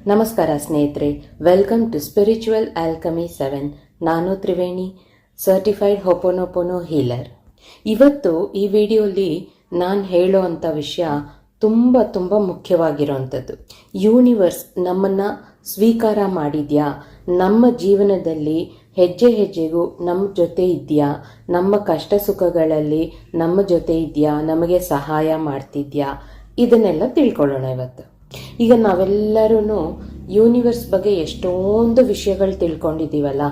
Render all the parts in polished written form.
ನಮಸ್ಕಾರ ಸ್ನೇಹಿತರೆ, welcome to spiritual ಆಲ್ಕಮಿ 7. ನಾನು ತ್ರಿವೇಣಿ, ಸರ್ಟಿಫೈಡ್ ಹೋಪೋನೋಪೋನೋ ಹೀಲರ್. ಇವತ್ತು ಈ ವಿಡಿಯೋಲಿ ನಾನು ಹೇಳೋ ಅಂಥ ವಿಷಯ ತುಂಬ ಮುಖ್ಯವಾಗಿರೋವಂಥದ್ದು. ಯೂನಿವರ್ಸ್ ನಮ್ಮನ್ನು ಸ್ವೀಕಾರ ಮಾಡಿದ್ಯಾ? ನಮ್ಮ ಜೀವನದಲ್ಲಿ ಹೆಜ್ಜೆ ಹೆಜ್ಜೆಗೂ ನಮ್ಮ ಜೊತೆ ಇದೆಯಾ? ನಮ್ಮ ಕಷ್ಟ ಸುಖಗಳಲ್ಲಿ ನಮ್ಮ ಜೊತೆ ಇದೆಯಾ? ನಮಗೆ ಸಹಾಯ ಮಾಡ್ತಿದ್ಯಾ? ಇದನ್ನೆಲ್ಲ ತಿಳ್ಕೊಳ್ಳೋಣ ಇವತ್ತು. ಈಗ ನಾವೆಲ್ಲರೂ ಯೂನಿವರ್ಸ್ ಬಗ್ಗೆ ಎಷ್ಟೊಂದು ವಿಷಯಗಳು ತಿಳ್ಕೊಂಡಿದ್ದೀವಲ್ಲ.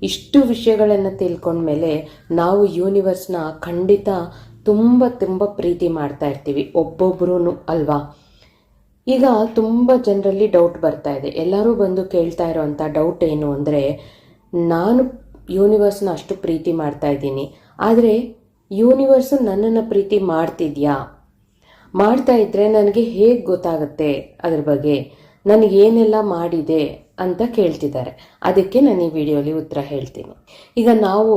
ಇಷ್ಟು ವಿಷಯಗಳನ್ನು ತಿಳ್ಕೊಂಡ್ಮೇಲೆ ನಾವು ಯೂನಿವರ್ಸ್ನ ಖಂಡಿತ ತುಂಬ ಪ್ರೀತಿ ಮಾಡ್ತಾ ಇರ್ತೀವಿ, ಒಬ್ಬೊಬ್ರು ಅಲ್ವಾ. ಈಗ ತುಂಬ ಜನರಲ್ಲಿ ಡೌಟ್ ಬರ್ತಾ ಇದೆ. ಎಲ್ಲರೂ ಬಂದು ಕೇಳ್ತಾ ಇರೋವಂಥ ಡೌಟ್ ಏನು ಅಂದರೆ, ನಾನು ಯೂನಿವರ್ಸ್ನ ಅಷ್ಟು ಪ್ರೀತಿ ಮಾಡ್ತಾ ಇದ್ದೀನಿ, ಆದರೆ ಯೂನಿವರ್ಸು ನನ್ನನ್ನು ಪ್ರೀತಿ ಮಾಡ್ತಿದ್ಯಾ? ಮಾಡ್ತಾ ಇದ್ದರೆ ನನಗೆ ಹೇಗೆ ಗೊತ್ತಾಗುತ್ತೆ ಅದ್ರ ಬಗ್ಗೆ? ನನಗೇನೆಲ್ಲ ಮಾಡಿದೆ ಅಂತ ಕೇಳ್ತಿದ್ದಾರೆ. ಅದಕ್ಕೆ ನಾನು ಈ ವಿಡಿಯೋಲಿ ಉತ್ತರ ಹೇಳ್ತೀನಿ. ಈಗ ನಾವು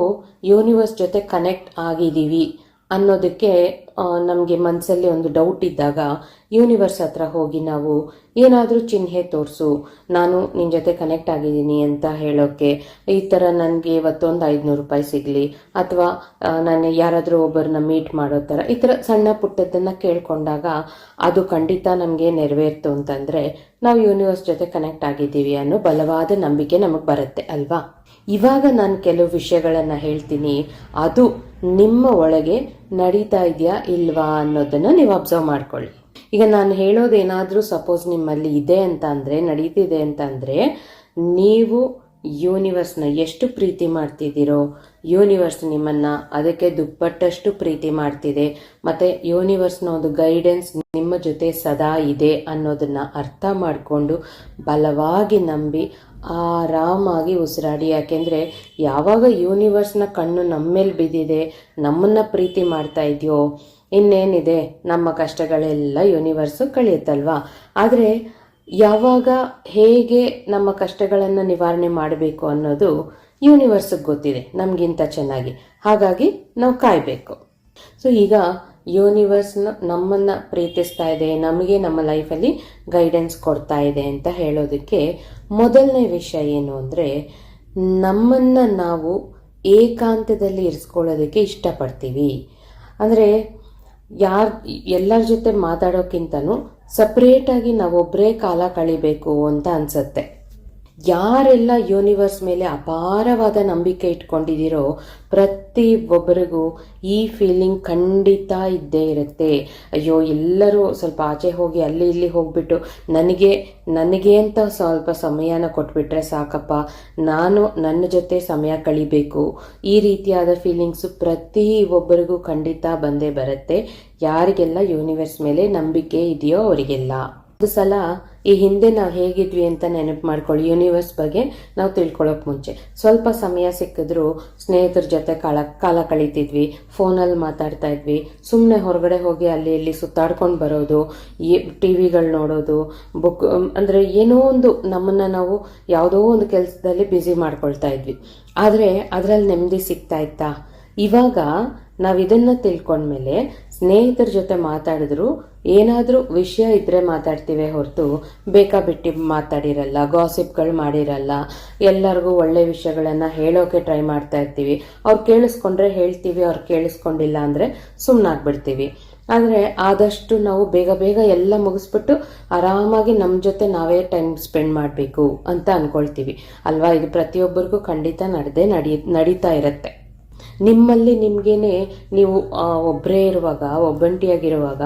ಯೂನಿವರ್ಸ್ ಜೊತೆ ಕನೆಕ್ಟ್ ಆಗಿದ್ದೀವಿ ಅನ್ನೋದಕ್ಕೆ ನಮಗೆ ಮನಸ್ಸಲ್ಲಿ ಒಂದು ಡೌಟ್ ಇದ್ದಾಗ ಯೂನಿವರ್ಸ್ ಹತ್ರ ಹೋಗಿ ನಾವು ಏನಾದರೂ ಚಿಹ್ನೆ ತೋರಿಸು, ನಾನು ನಿನ್ನ ಜೊತೆ ಕನೆಕ್ಟ್ ಆಗಿದ್ದೀನಿ ಅಂತ ಹೇಳೋಕ್ಕೆ. ಈ ಥರ ನನಗೆ ಇವತ್ತೊಂದು 500 ರೂಪಾಯಿ ಸಿಗಲಿ, ಅಥವಾ ನಾನು ಯಾರಾದರೂ ಒಬ್ಬರನ್ನ ಮೀಟ್ ಮಾಡೋ ಥರ ಈ ಥರ ಸಣ್ಣ ಪುಟ್ಟದ್ದನ್ನು ಕೇಳ್ಕೊಂಡಾಗ ಅದು ಖಂಡಿತ ನಮಗೆ ನೆರವೇರ್ತು ಅಂತಂದರೆ ನಾವು ಯೂನಿವರ್ಸ್ ಜೊತೆ ಕನೆಕ್ಟ್ ಆಗಿದ್ದೀವಿ ಅನ್ನೋ ಬಲವಾದ ನಂಬಿಕೆ ನಮಗೆ ಬರುತ್ತೆ ಅಲ್ವಾ. ಇವಾಗ ನಾನು ಕೆಲವು ವಿಷಯಗಳನ್ನು ಹೇಳ್ತೀನಿ, ಅದು ನಿಮ್ಮ ಒಳಗೆ ನಡೀತಾ ಇದೆಯಾ ಇಲ್ವಾ ಅನ್ನೋದನ್ನು ನೀವು ಅಬ್ಸರ್ವ್ ಮಾಡ್ಕೊಳ್ಳಿ. ಈಗ ನಾನು ಹೇಳೋದೇನಾದರೂ ಸಪೋಸ್ ನಿಮ್ಮಲ್ಲಿ ಇದೆ ಅಂತ ಅಂದರೆ, ನಡೀತಿದೆ ಅಂತ ಅಂದರೆ, ನೀವು ಯೂನಿವರ್ಸ್ನ ಎಷ್ಟು ಪ್ರೀತಿ ಮಾಡ್ತಿದ್ದೀರೋ ಯೂನಿವರ್ಸ್ ನಿಮ್ಮನ್ನು ಅದಕ್ಕೆ ದುಪ್ಪಟ್ಟಷ್ಟು ಪ್ರೀತಿ ಮಾಡ್ತಿದೆ. ಮತ್ತು ಯೂನಿವರ್ಸ್ನ ಒಂದು ಗೈಡೆನ್ಸ್ ನಿಮ್ಮ ಜೊತೆ ಸದಾ ಇದೆ ಅನ್ನೋದನ್ನು ಅರ್ಥ ಮಾಡಿಕೊಂಡು ಬಲವಾಗಿ ನಂಬಿ ಆರಾಮಾಗಿ ಉಸಿರಾಡಿ. ಯಾಕೆಂದರೆ ಯಾವಾಗ ಯೂನಿವರ್ಸ್ನ ಕಣ್ಣು ನಮ್ಮ ಮೇಲೆ ಬಿದ್ದಿದೆ, ನಮ್ಮನ್ನು ಪ್ರೀತಿ ಮಾಡ್ತಾ ಇದೆಯೋ, ಇನ್ನೇನಿದೆ, ನಮ್ಮ ಕಷ್ಟಗಳೆಲ್ಲ ಯೂನಿವರ್ಸು ಕಳೆಯುತ್ತಲ್ವಾ. ಆದರೆ ಯಾವಾಗ ಹೇಗೆ ನಮ್ಮ ಕಷ್ಟಗಳನ್ನು ನಿವಾರಣೆ ಮಾಡಬೇಕು ಅನ್ನೋದು ಯೂನಿವರ್ಸಿಗೆ ಗೊತ್ತಿದೆ ನಮಗಿಂತ ಚೆನ್ನಾಗಿ. ಹಾಗಾಗಿ ನಾವು ಕಾಯಬೇಕು. ಸೊ ಈಗ ಯೂನಿವರ್ಸ್ನ ನಮ್ಮನ್ನು ಪ್ರೀತಿಸ್ತಾ ಇದೆ, ನಮಗೆ ನಮ್ಮ ಲೈಫಲ್ಲಿ ಗೈಡೆನ್ಸ್ ಕೊಡ್ತಾ ಇದೆ ಅಂತ ಹೇಳೋದಕ್ಕೆ ಮೊದಲನೇ ವಿಷಯ ಏನು ಅಂದರೆ, ನಮ್ಮನ್ನು ನಾವು ಏಕಾಂತದಲ್ಲಿ ಇರಿಸ್ಕೊಳ್ಳೋದಕ್ಕೆ ಇಷ್ಟಪಡ್ತೀವಿ. ಅಂದರೆ ಎಲ್ಲರ ಜೊತೆ ಮಾತಾಡೋಕ್ಕಿಂತನೂ ಸಪ್ರೇಟಾಗಿ ನಾವೊಬ್ಬರೇ ಕಾಲ ಕಳಿಬೇಕು ಅಂತ ಅನಿಸುತ್ತೆ. ಯಾರೆಲ್ಲ ಯೂನಿವರ್ಸ್ ಮೇಲೆ ಅಪಾರವಾದ ನಂಬಿಕೆ ಇಟ್ಕೊಂಡಿದ್ದೀರೋ ಪ್ರತಿಯೊಬ್ಬರಿಗೂ ಈ ಫೀಲಿಂಗ್ ಖಂಡಿತ ಇದ್ದೇ ಇರುತ್ತೆ. ಅಯ್ಯೋ, ಎಲ್ಲರೂ ಸ್ವಲ್ಪ ಆಚೆ ಹೋಗಿ ಅಲ್ಲಿ ಇಲ್ಲಿ ಹೋಗ್ಬಿಟ್ಟು ನನಗೆ ಅಂತ ಸ್ವಲ್ಪ ಸಮಯನ ಕೊಟ್ಬಿಟ್ರೆ ಸಾಕಪ್ಪ, ನಾನು ನನ್ನ ಜೊತೆ ಸಮಯ ಕಳಿಬೇಕು, ಈ ರೀತಿಯಾದ ಫೀಲಿಂಗ್ಸು ಪ್ರತಿಯೊಬ್ಬರಿಗೂ ಖಂಡಿತ ಬಂದೇ ಬರುತ್ತೆ. ಯಾರಿಗೆಲ್ಲ ಯೂನಿವರ್ಸ್ ಮೇಲೆ ನಂಬಿಕೆ ಇದೆಯೋ ಅವರಿಗೆಲ್ಲ. ಒಂದು ಸಲ ಈ ಹಿಂದೆ ನಾವು ಹೇಗಿದ್ವಿ ಅಂತ ನೆನಪು ಮಾಡ್ಕೊಳ್ಳಿ. ಯೂನಿವರ್ಸ್ ಬಗ್ಗೆ ನಾವು ತಿಳ್ಕೊಳ್ಳೋಕೆ ಮುಂಚೆ ಸ್ವಲ್ಪ ಸಮಯ ಸಿಕ್ಕಿದ್ರು ಸ್ನೇಹಿತರ ಜೊತೆ ಕಾಲ ಕಳೀತಿದ್ವಿ, ಫೋನಲ್ಲಿ ಮಾತಾಡ್ತಾ ಇದ್ವಿ, ಸುಮ್ಮನೆ ಹೊರಗಡೆ ಹೋಗಿ ಅಲ್ಲಿ ಇಲ್ಲಿ ಸುತ್ತಾಡ್ಕೊಂಡು ಬರೋದು, ಟಿವಿಗಳು ನೋಡೋದು, ಬುಕ್ ಅಂದರೆ ಏನೋ ಒಂದು ನಮ್ಮನ್ನು ನಾವು ಯಾವುದೋ ಒಂದು ಕೆಲಸದಲ್ಲಿ ಬ್ಯುಸಿ ಮಾಡ್ಕೊಳ್ತಾ ಇದ್ವಿ. ಆದರೆ ಅದರಲ್ಲಿ ನೆಮ್ಮದಿ ಸಿಗ್ತಾ ಇತ್ತಾ? ಇವಾಗ ನಾವು ಇದನ್ನು ತಿಳ್ಕೊಂಡ್ಮೇಲೆ ಸ್ನೇಹಿತರ ಜೊತೆ ಮಾತಾಡಿದ್ರು ಏನಾದರೂ ವಿಷಯ ಇದ್ದರೆ ಮಾತಾಡ್ತೀವಿ ಹೊರತು ಬೇಕಾಬಿಟ್ಟು ಮಾತಾಡಿರಲ್ಲ, ಗಾಸಿಪ್ಗಳು ಮಾಡಿರಲ್ಲ. ಎಲ್ಲರಿಗೂ ಒಳ್ಳೆ ವಿಷಯಗಳನ್ನು ಹೇಳೋಕೆ ಟ್ರೈ ಮಾಡ್ತಾ ಇರ್ತೀವಿ. ಅವ್ರು ಕೇಳಿಸ್ಕೊಂಡ್ರೆ ಹೇಳ್ತೀವಿ, ಅವ್ರು ಕೇಳಿಸ್ಕೊಂಡಿಲ್ಲ ಅಂದರೆ ಸುಮ್ಮನಾಗ್ಬಿಡ್ತೀವಿ. ಆದರೆ ಆದಷ್ಟು ನಾವು ಬೇಗ ಎಲ್ಲ ಮುಗಿಸ್ಬಿಟ್ಟು ಆರಾಮಾಗಿ ನಮ್ಮ ಜೊತೆ ನಾವೇ ಟೈಮ್ ಸ್ಪೆಂಡ್ ಮಾಡಬೇಕು ಅಂತ ಅಂದ್ಕೊಳ್ತೀವಿ ಅಲ್ವಾ. ಇದು ಪ್ರತಿಯೊಬ್ಬರಿಗೂ ಖಂಡಿತ ನಡೀತಾ ಇರುತ್ತೆ. ನಿಮ್ಮಲ್ಲಿ ನಿಮಗೇನೆ ನೀವು ಒಬ್ಬರೇ ಇರುವಾಗ, ಒಬ್ಬಂಟಿಯಾಗಿರುವಾಗ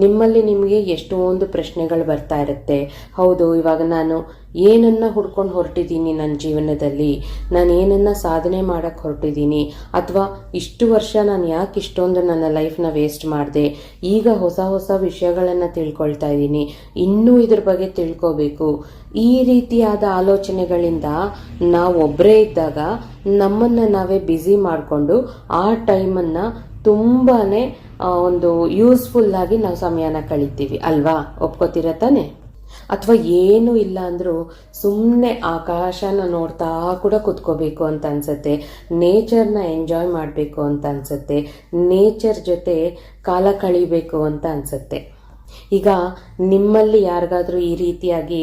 ನಿಮ್ಮಲ್ಲಿ ನಿಮಗೆ ಎಷ್ಟೊಂದು ಪ್ರಶ್ನೆಗಳು ಬರ್ತಾ ಇರುತ್ತೆ. ಹೌದು, ಇವಾಗ ನಾನು ಏನನ್ನ ಹುಡ್ಕೊಂಡು ಹೊರಟಿದ್ದೀನಿ ನನ್ನ ಜೀವನದಲ್ಲಿ, ನಾನು ಏನನ್ನ ಸಾಧನೆ ಮಾಡೋಕ್ಕೆ ಹೊರಟಿದ್ದೀನಿ, ಅಥವಾ ಇಷ್ಟು ವರ್ಷ ನಾನು ಯಾಕೆ ಇಷ್ಟೊಂದು ನನ್ನ ಲೈಫ್ನ ವೇಸ್ಟ್ ಮಾಡಿದೆ, ಈಗ ಹೊಸ ವಿಷಯಗಳನ್ನು ತಿಳ್ಕೊಳ್ತಾ ಇದ್ದೀನಿ, ಇನ್ನೂ ಇದ್ರ ಬಗ್ಗೆ ತಿಳ್ಕೋಬೇಕು. ಈ ರೀತಿಯಾದ ಆಲೋಚನೆಗಳಿಂದ ನಾವು ಒಬ್ಬರೇ ಇದ್ದಾಗ ನಮ್ಮನ್ನು ನಾವೇ ಬ್ಯುಸಿ ಮಾಡಿಕೊಂಡು ಆ ಟೈಮನ್ನು ತುಂಬಾ ಒಂದು ಯೂಸ್ಫುಲ್ಲಾಗಿ ನಾವು ಸಮಯನ ಕಳಿತೀವಿ ಅಲ್ವಾ. ಒಪ್ಕೋತೀರ ತಾನೆ? ಅಥವಾ ಏನೂ ಇಲ್ಲ ಅಂದರೂ ಸುಮ್ಮನೆ ಆಕಾಶನ ನೋಡ್ತಾ ಕೂಡ ಕೂತ್ಕೋಬೇಕು ಅಂತ ಅನ್ಸುತ್ತೆ, ನೇಚರ್ನ ಎಂಜಾಯ್ ಮಾಡಬೇಕು ಅಂತ ಅನ್ಸುತ್ತೆ, ನೇಚರ್ ಜೊತೆ ಕಾಲ ಕಳಿಬೇಕು ಅಂತ ಅನ್ಸುತ್ತೆ. ಈಗ ನಿಮ್ಮಲ್ಲಿ ಯಾರಿಗಾದ್ರೂ ಈ ರೀತಿಯಾಗಿ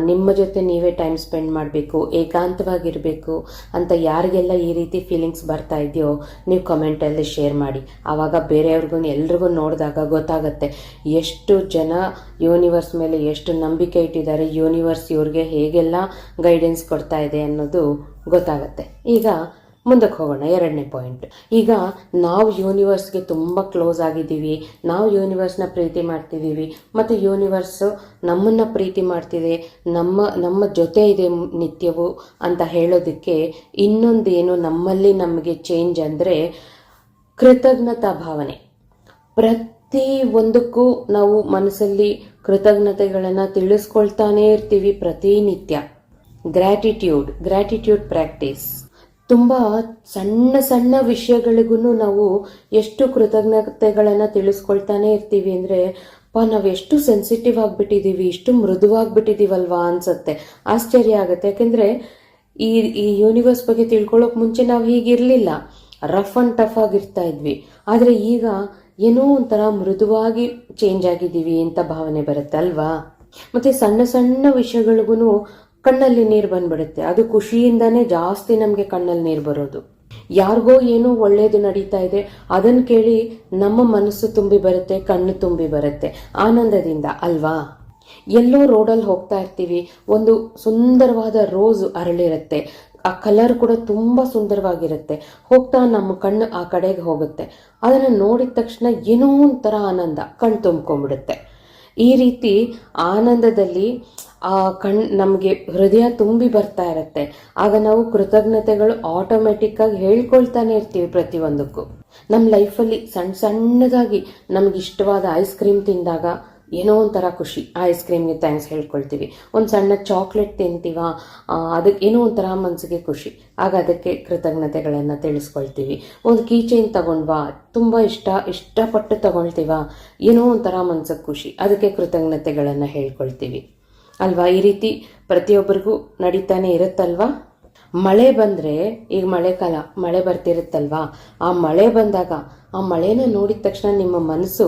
ನಿಮ್ಮ ಜೊತೆ ನೀವೇ ಟೈಮ್ ಸ್ಪೆಂಡ್ ಮಾಡಬೇಕು, ಏಕಾಂತವಾಗಿರಬೇಕು ಅಂತ ಯಾರಿಗೆಲ್ಲ ಈ ರೀತಿ ಫೀಲಿಂಗ್ಸ್ ಬರ್ತಾ ಇದೆಯೋ ನೀವು ಕಮೆಂಟಲ್ಲಿ ಶೇರ್ ಮಾಡಿ. ಆವಾಗ ಬೇರೆಯವ್ರಿಗೂ ಎಲ್ರಿಗೂ ನೋಡಿದಾಗ ಗೊತ್ತಾಗುತ್ತೆ ಎಷ್ಟು ಜನ ಯೂನಿವರ್ಸ್ ಮೇಲೆ ಎಷ್ಟು ನಂಬಿಕೆ ಇಟ್ಟಿದ್ದಾರೆ, ಯೂನಿವರ್ಸ್ ಇವ್ರಿಗೆ ಹೇಗೆಲ್ಲ ಗೈಡೆನ್ಸ್ ಕೊಡ್ತಾ ಇದೆ ಅನ್ನೋದು ಗೊತ್ತಾಗುತ್ತೆ. ಈಗ ಮುಂದಕ್ಕೆ ಹೋಗೋಣ. 2ನೇ ಪಾಯಿಂಟ್. ಈಗ ನಾವು ಯೂನಿವರ್ಸ್ಗೆ ತುಂಬ ಕ್ಲೋಸ್ ಆಗಿದ್ದೀವಿ, ನಾವು ಯೂನಿವರ್ಸ್ನ ಪ್ರೀತಿ ಮಾಡ್ತಿದ್ದೀವಿ ಮತ್ತು ಯೂನಿವರ್ಸು ನಮ್ಮನ್ನು ಪ್ರೀತಿ ಮಾಡ್ತಿದೆ, ನಮ್ಮ ಜೊತೆ ಇದೆ ನಿತ್ಯವೂ ಅಂತ ಹೇಳೋದಕ್ಕೆ ಇನ್ನೊಂದೇನು ನಮ್ಮಲ್ಲಿ ನಮಗೆ ಚೇಂಜ್ ಅಂದರೆ ಕೃತಜ್ಞತಾ ಭಾವನೆ. ಪ್ರತಿ ಒಂದಕ್ಕೂ ನಾವು ಮನಸ್ಸಲ್ಲಿ ಕೃತಜ್ಞತೆಗಳನ್ನು ತಿಳಿಸ್ಕೊಳ್ತಾನೇ ಇರ್ತೀವಿ ಪ್ರತಿನಿತ್ಯ. Gratitude practice. ತುಂಬ ಸಣ್ಣ ಸಣ್ಣ ವಿಷಯಗಳಿಗೂ ನಾವು ಎಷ್ಟು ಕೃತಜ್ಞತೆಗಳನ್ನು ತಿಳಿಸ್ಕೊಳ್ತಾನೆ ಇರ್ತೀವಿ ಅಂದರೆ ನಾವು ಎಷ್ಟು ಸೆನ್ಸಿಟಿವ್ ಆಗಿಬಿಟ್ಟಿದ್ದೀವಿ, ಇಷ್ಟು ಮೃದುವಾಗ್ಬಿಟ್ಟಿದ್ದೀವಲ್ವಾ ಅನ್ಸುತ್ತೆ. ಆಶ್ಚರ್ಯ ಆಗುತ್ತೆ. ಯಾಕೆಂದರೆ ಈ ಯೂನಿವರ್ಸ್ ಬಗ್ಗೆ ತಿಳ್ಕೊಳ್ಳೋಕೆ ಮುಂಚೆ ನಾವು ಹೀಗಿರಲಿಲ್ಲ, ರಫ್ ಆ್ಯಂಡ್ ಟಫ್ ಆಗಿರ್ತಾ ಇದ್ವಿ. ಆದರೆ ಈಗ ಏನೋ ಒಂಥರ ಮೃದುವಾಗಿ ಚೇಂಜ್ ಆಗಿದ್ದೀವಿ ಅಂತ ಭಾವನೆ ಬರುತ್ತೆ ಅಲ್ವಾ. ಮತ್ತು ಸಣ್ಣ ಸಣ್ಣ ವಿಷಯಗಳಿಗೂ ಕಣ್ಣಲ್ಲಿ ನೀರು ಬಂದ್ಬಿಡುತ್ತೆ. ಅದು ಖುಷಿಯಿಂದಾನೇ ಜಾಸ್ತಿ ನಮಗೆ ಕಣ್ಣಲ್ಲಿ ನೀರು ಬರೋದು. ಯಾರಿಗೋ ಏನೋ ಒಳ್ಳೇದು ನಡೀತಾ ಇದೆ ಅದನ್ನು ಕೇಳಿ ನಮ್ಮ ಮನಸ್ಸು ತುಂಬಿ ಬರುತ್ತೆ, ಕಣ್ಣು ತುಂಬಿ ಬರುತ್ತೆ ಆನಂದದಿಂದ ಅಲ್ವಾ. ಎಲ್ಲೋ ರೋಡಲ್ಲಿ ಹೋಗ್ತಾ ಇರ್ತೀವಿ, ಒಂದು ಸುಂದರವಾದ ರೋಸ್ ಅರಳಿರುತ್ತೆ, ಆ ಕಲರ್ ಕೂಡ ತುಂಬ ಸುಂದರವಾಗಿರುತ್ತೆ. ಹೋಗ್ತಾ ನಮ್ಮ ಕಣ್ಣು ಆ ಕಡೆಗೆ ಹೋಗುತ್ತೆ. ಅದನ್ನು ನೋಡಿದ ತಕ್ಷಣ ಏನೋ ಒಂಥರ ಆನಂದ ಕಣ್ಣು ತುಂಬ್ಕೊಂಡ್ಬಿಡುತ್ತೆ. ಈ ರೀತಿ ಆನಂದದಲ್ಲಿ ನಮಗೆ ಹೃದಯ ತುಂಬಿ ಬರ್ತಾ ಇರುತ್ತೆ. ಆಗ ನಾವು ಕೃತಜ್ಞತೆಗಳು ಆಟೋಮೆಟಿಕ್ಕಾಗಿ ಹೇಳ್ಕೊಳ್ತಾನೆ ಇರ್ತೀವಿ ಪ್ರತಿಯೊಂದಕ್ಕೂ. ನಮ್ಮ ಲೈಫಲ್ಲಿ ಸಣ್ಣದಾಗಿ ನಮ್ಗೆ ಇಷ್ಟವಾದ ಐಸ್ ಕ್ರೀಮ್ ತಿಂದಾಗ ಏನೋ ಒಂಥರ ಖುಷಿ, ಆ ಐಸ್ ಕ್ರೀಮ್ಗೆ ಥ್ಯಾಂಕ್ಸ್ ಹೇಳ್ಕೊಳ್ತೀವಿ. ಒಂದು ಸಣ್ಣ ಚಾಕ್ಲೇಟ್ ತಿಂತೀವ, ಅದಕ್ಕೆ ಏನೋ ಒಂಥರ ಮನಸ್ಸಿಗೆ ಖುಷಿ, ಆಗ ಅದಕ್ಕೆ ಕೃತಜ್ಞತೆಗಳನ್ನು ತಿಳಿಸ್ಕೊಳ್ತೀವಿ. ಒಂದು ಕೀಚೈನ್ ತಗೊಂಡ್ವಾ, ತುಂಬ ಇಷ್ಟಪಟ್ಟು ತಗೊಳ್ತೀವ, ಏನೋ ಒಂಥರ ಮನಸ್ಸಿಗೆ ಖುಷಿ, ಅದಕ್ಕೆ ಕೃತಜ್ಞತೆಗಳನ್ನು ಹೇಳ್ಕೊಳ್ತೀವಿ ಅಲ್ವಾ. ಈ ರೀತಿ ಪ್ರತಿಯೊಬ್ಬರಿಗೂ ನಡೀತಾನೆ ಇರುತ್ತಲ್ವಾ. ಮಳೆ ಬಂದರೆ, ಈಗ ಮಳೆಕಾಲ, ಮಳೆ ಬರ್ತಿರುತ್ತಲ್ವಾ, ಆ ಮಳೆ ಬಂದಾಗ ಆ ಮಳೆನ ನೋಡಿದ ತಕ್ಷಣ ನಿಮ್ಮ ಮನಸ್ಸು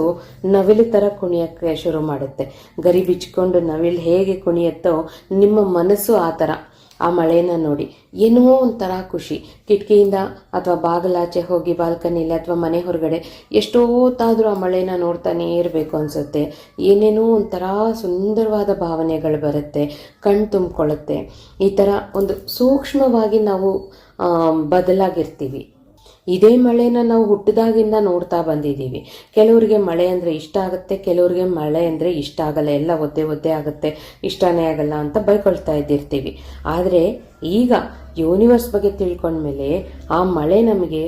ನವಿಲು ಥರ ಕುಣಿಯೋಕ್ಕೆ ಶುರು ಮಾಡುತ್ತೆ. ಗರಿ ಬಿಚ್ಕೊಂಡು ನವಿಲು ಹೇಗೆ ಕುಣಿಯುತ್ತೋ ನಿಮ್ಮ ಮನಸ್ಸು ಆ ಥರ ಆ ಮಳೆನ ನೋಡಿ ಏನೋ ಒಂಥರ ಖುಷಿ. ಕಿಟಕಿಯಿಂದ ಅಥವಾ ಬಾಗಿಲಾಚೆ ಹೋಗಿ ಬಾಲ್ಕನಿಲಿ ಅಥವಾ ಮನೆ ಹೊರಗಡೆ ಎಷ್ಟೋ ಹೊತ್ತಾದರೂ ಆ ಮಳೆನ ನೋಡ್ತಾನೆ ಇರಬೇಕು ಅನಿಸುತ್ತೆ. ಏನೇನೋ ಒಂಥರ ಸುಂದರವಾದ ಭಾವನೆಗಳು ಬರುತ್ತೆ, ಕಣ್ಣು ತುಂಬಿಕೊಳ್ಳುತ್ತೆ. ಈ ಥರ ಒಂದು ಸೂಕ್ಷ್ಮವಾಗಿ ನಾವು ಬದಲಾಗಿರ್ತೀವಿ. ಇದೇ ಮಳೆನ ನಾವು ಹುಟ್ಟಿದಾಗಿಂದ ನೋಡ್ತಾ ಬಂದಿದ್ದೀವಿ. ಕೆಲವರಿಗೆ ಮಳೆ ಅಂದರೆ ಇಷ್ಟ ಆಗುತ್ತೆ, ಕೆಲವರಿಗೆ ಮಳೆ ಅಂದರೆ ಇಷ್ಟ ಆಗಲ್ಲ, ಎಲ್ಲ ಒದ್ದೆ ಆಗುತ್ತೆ, ಇಷ್ಟನೇ ಆಗಲ್ಲ ಅಂತ ಬೈಕೊಳ್ತಾ ಇದ್ದಿರ್ತೀವಿ. ಆದರೆ ಈಗ ಯೂನಿವರ್ಸ್ ಬಗ್ಗೆ ತಿಳ್ಕೊಂಡ್ಮೇಲೆ ಆ ಮಳೆ ನಮಗೆ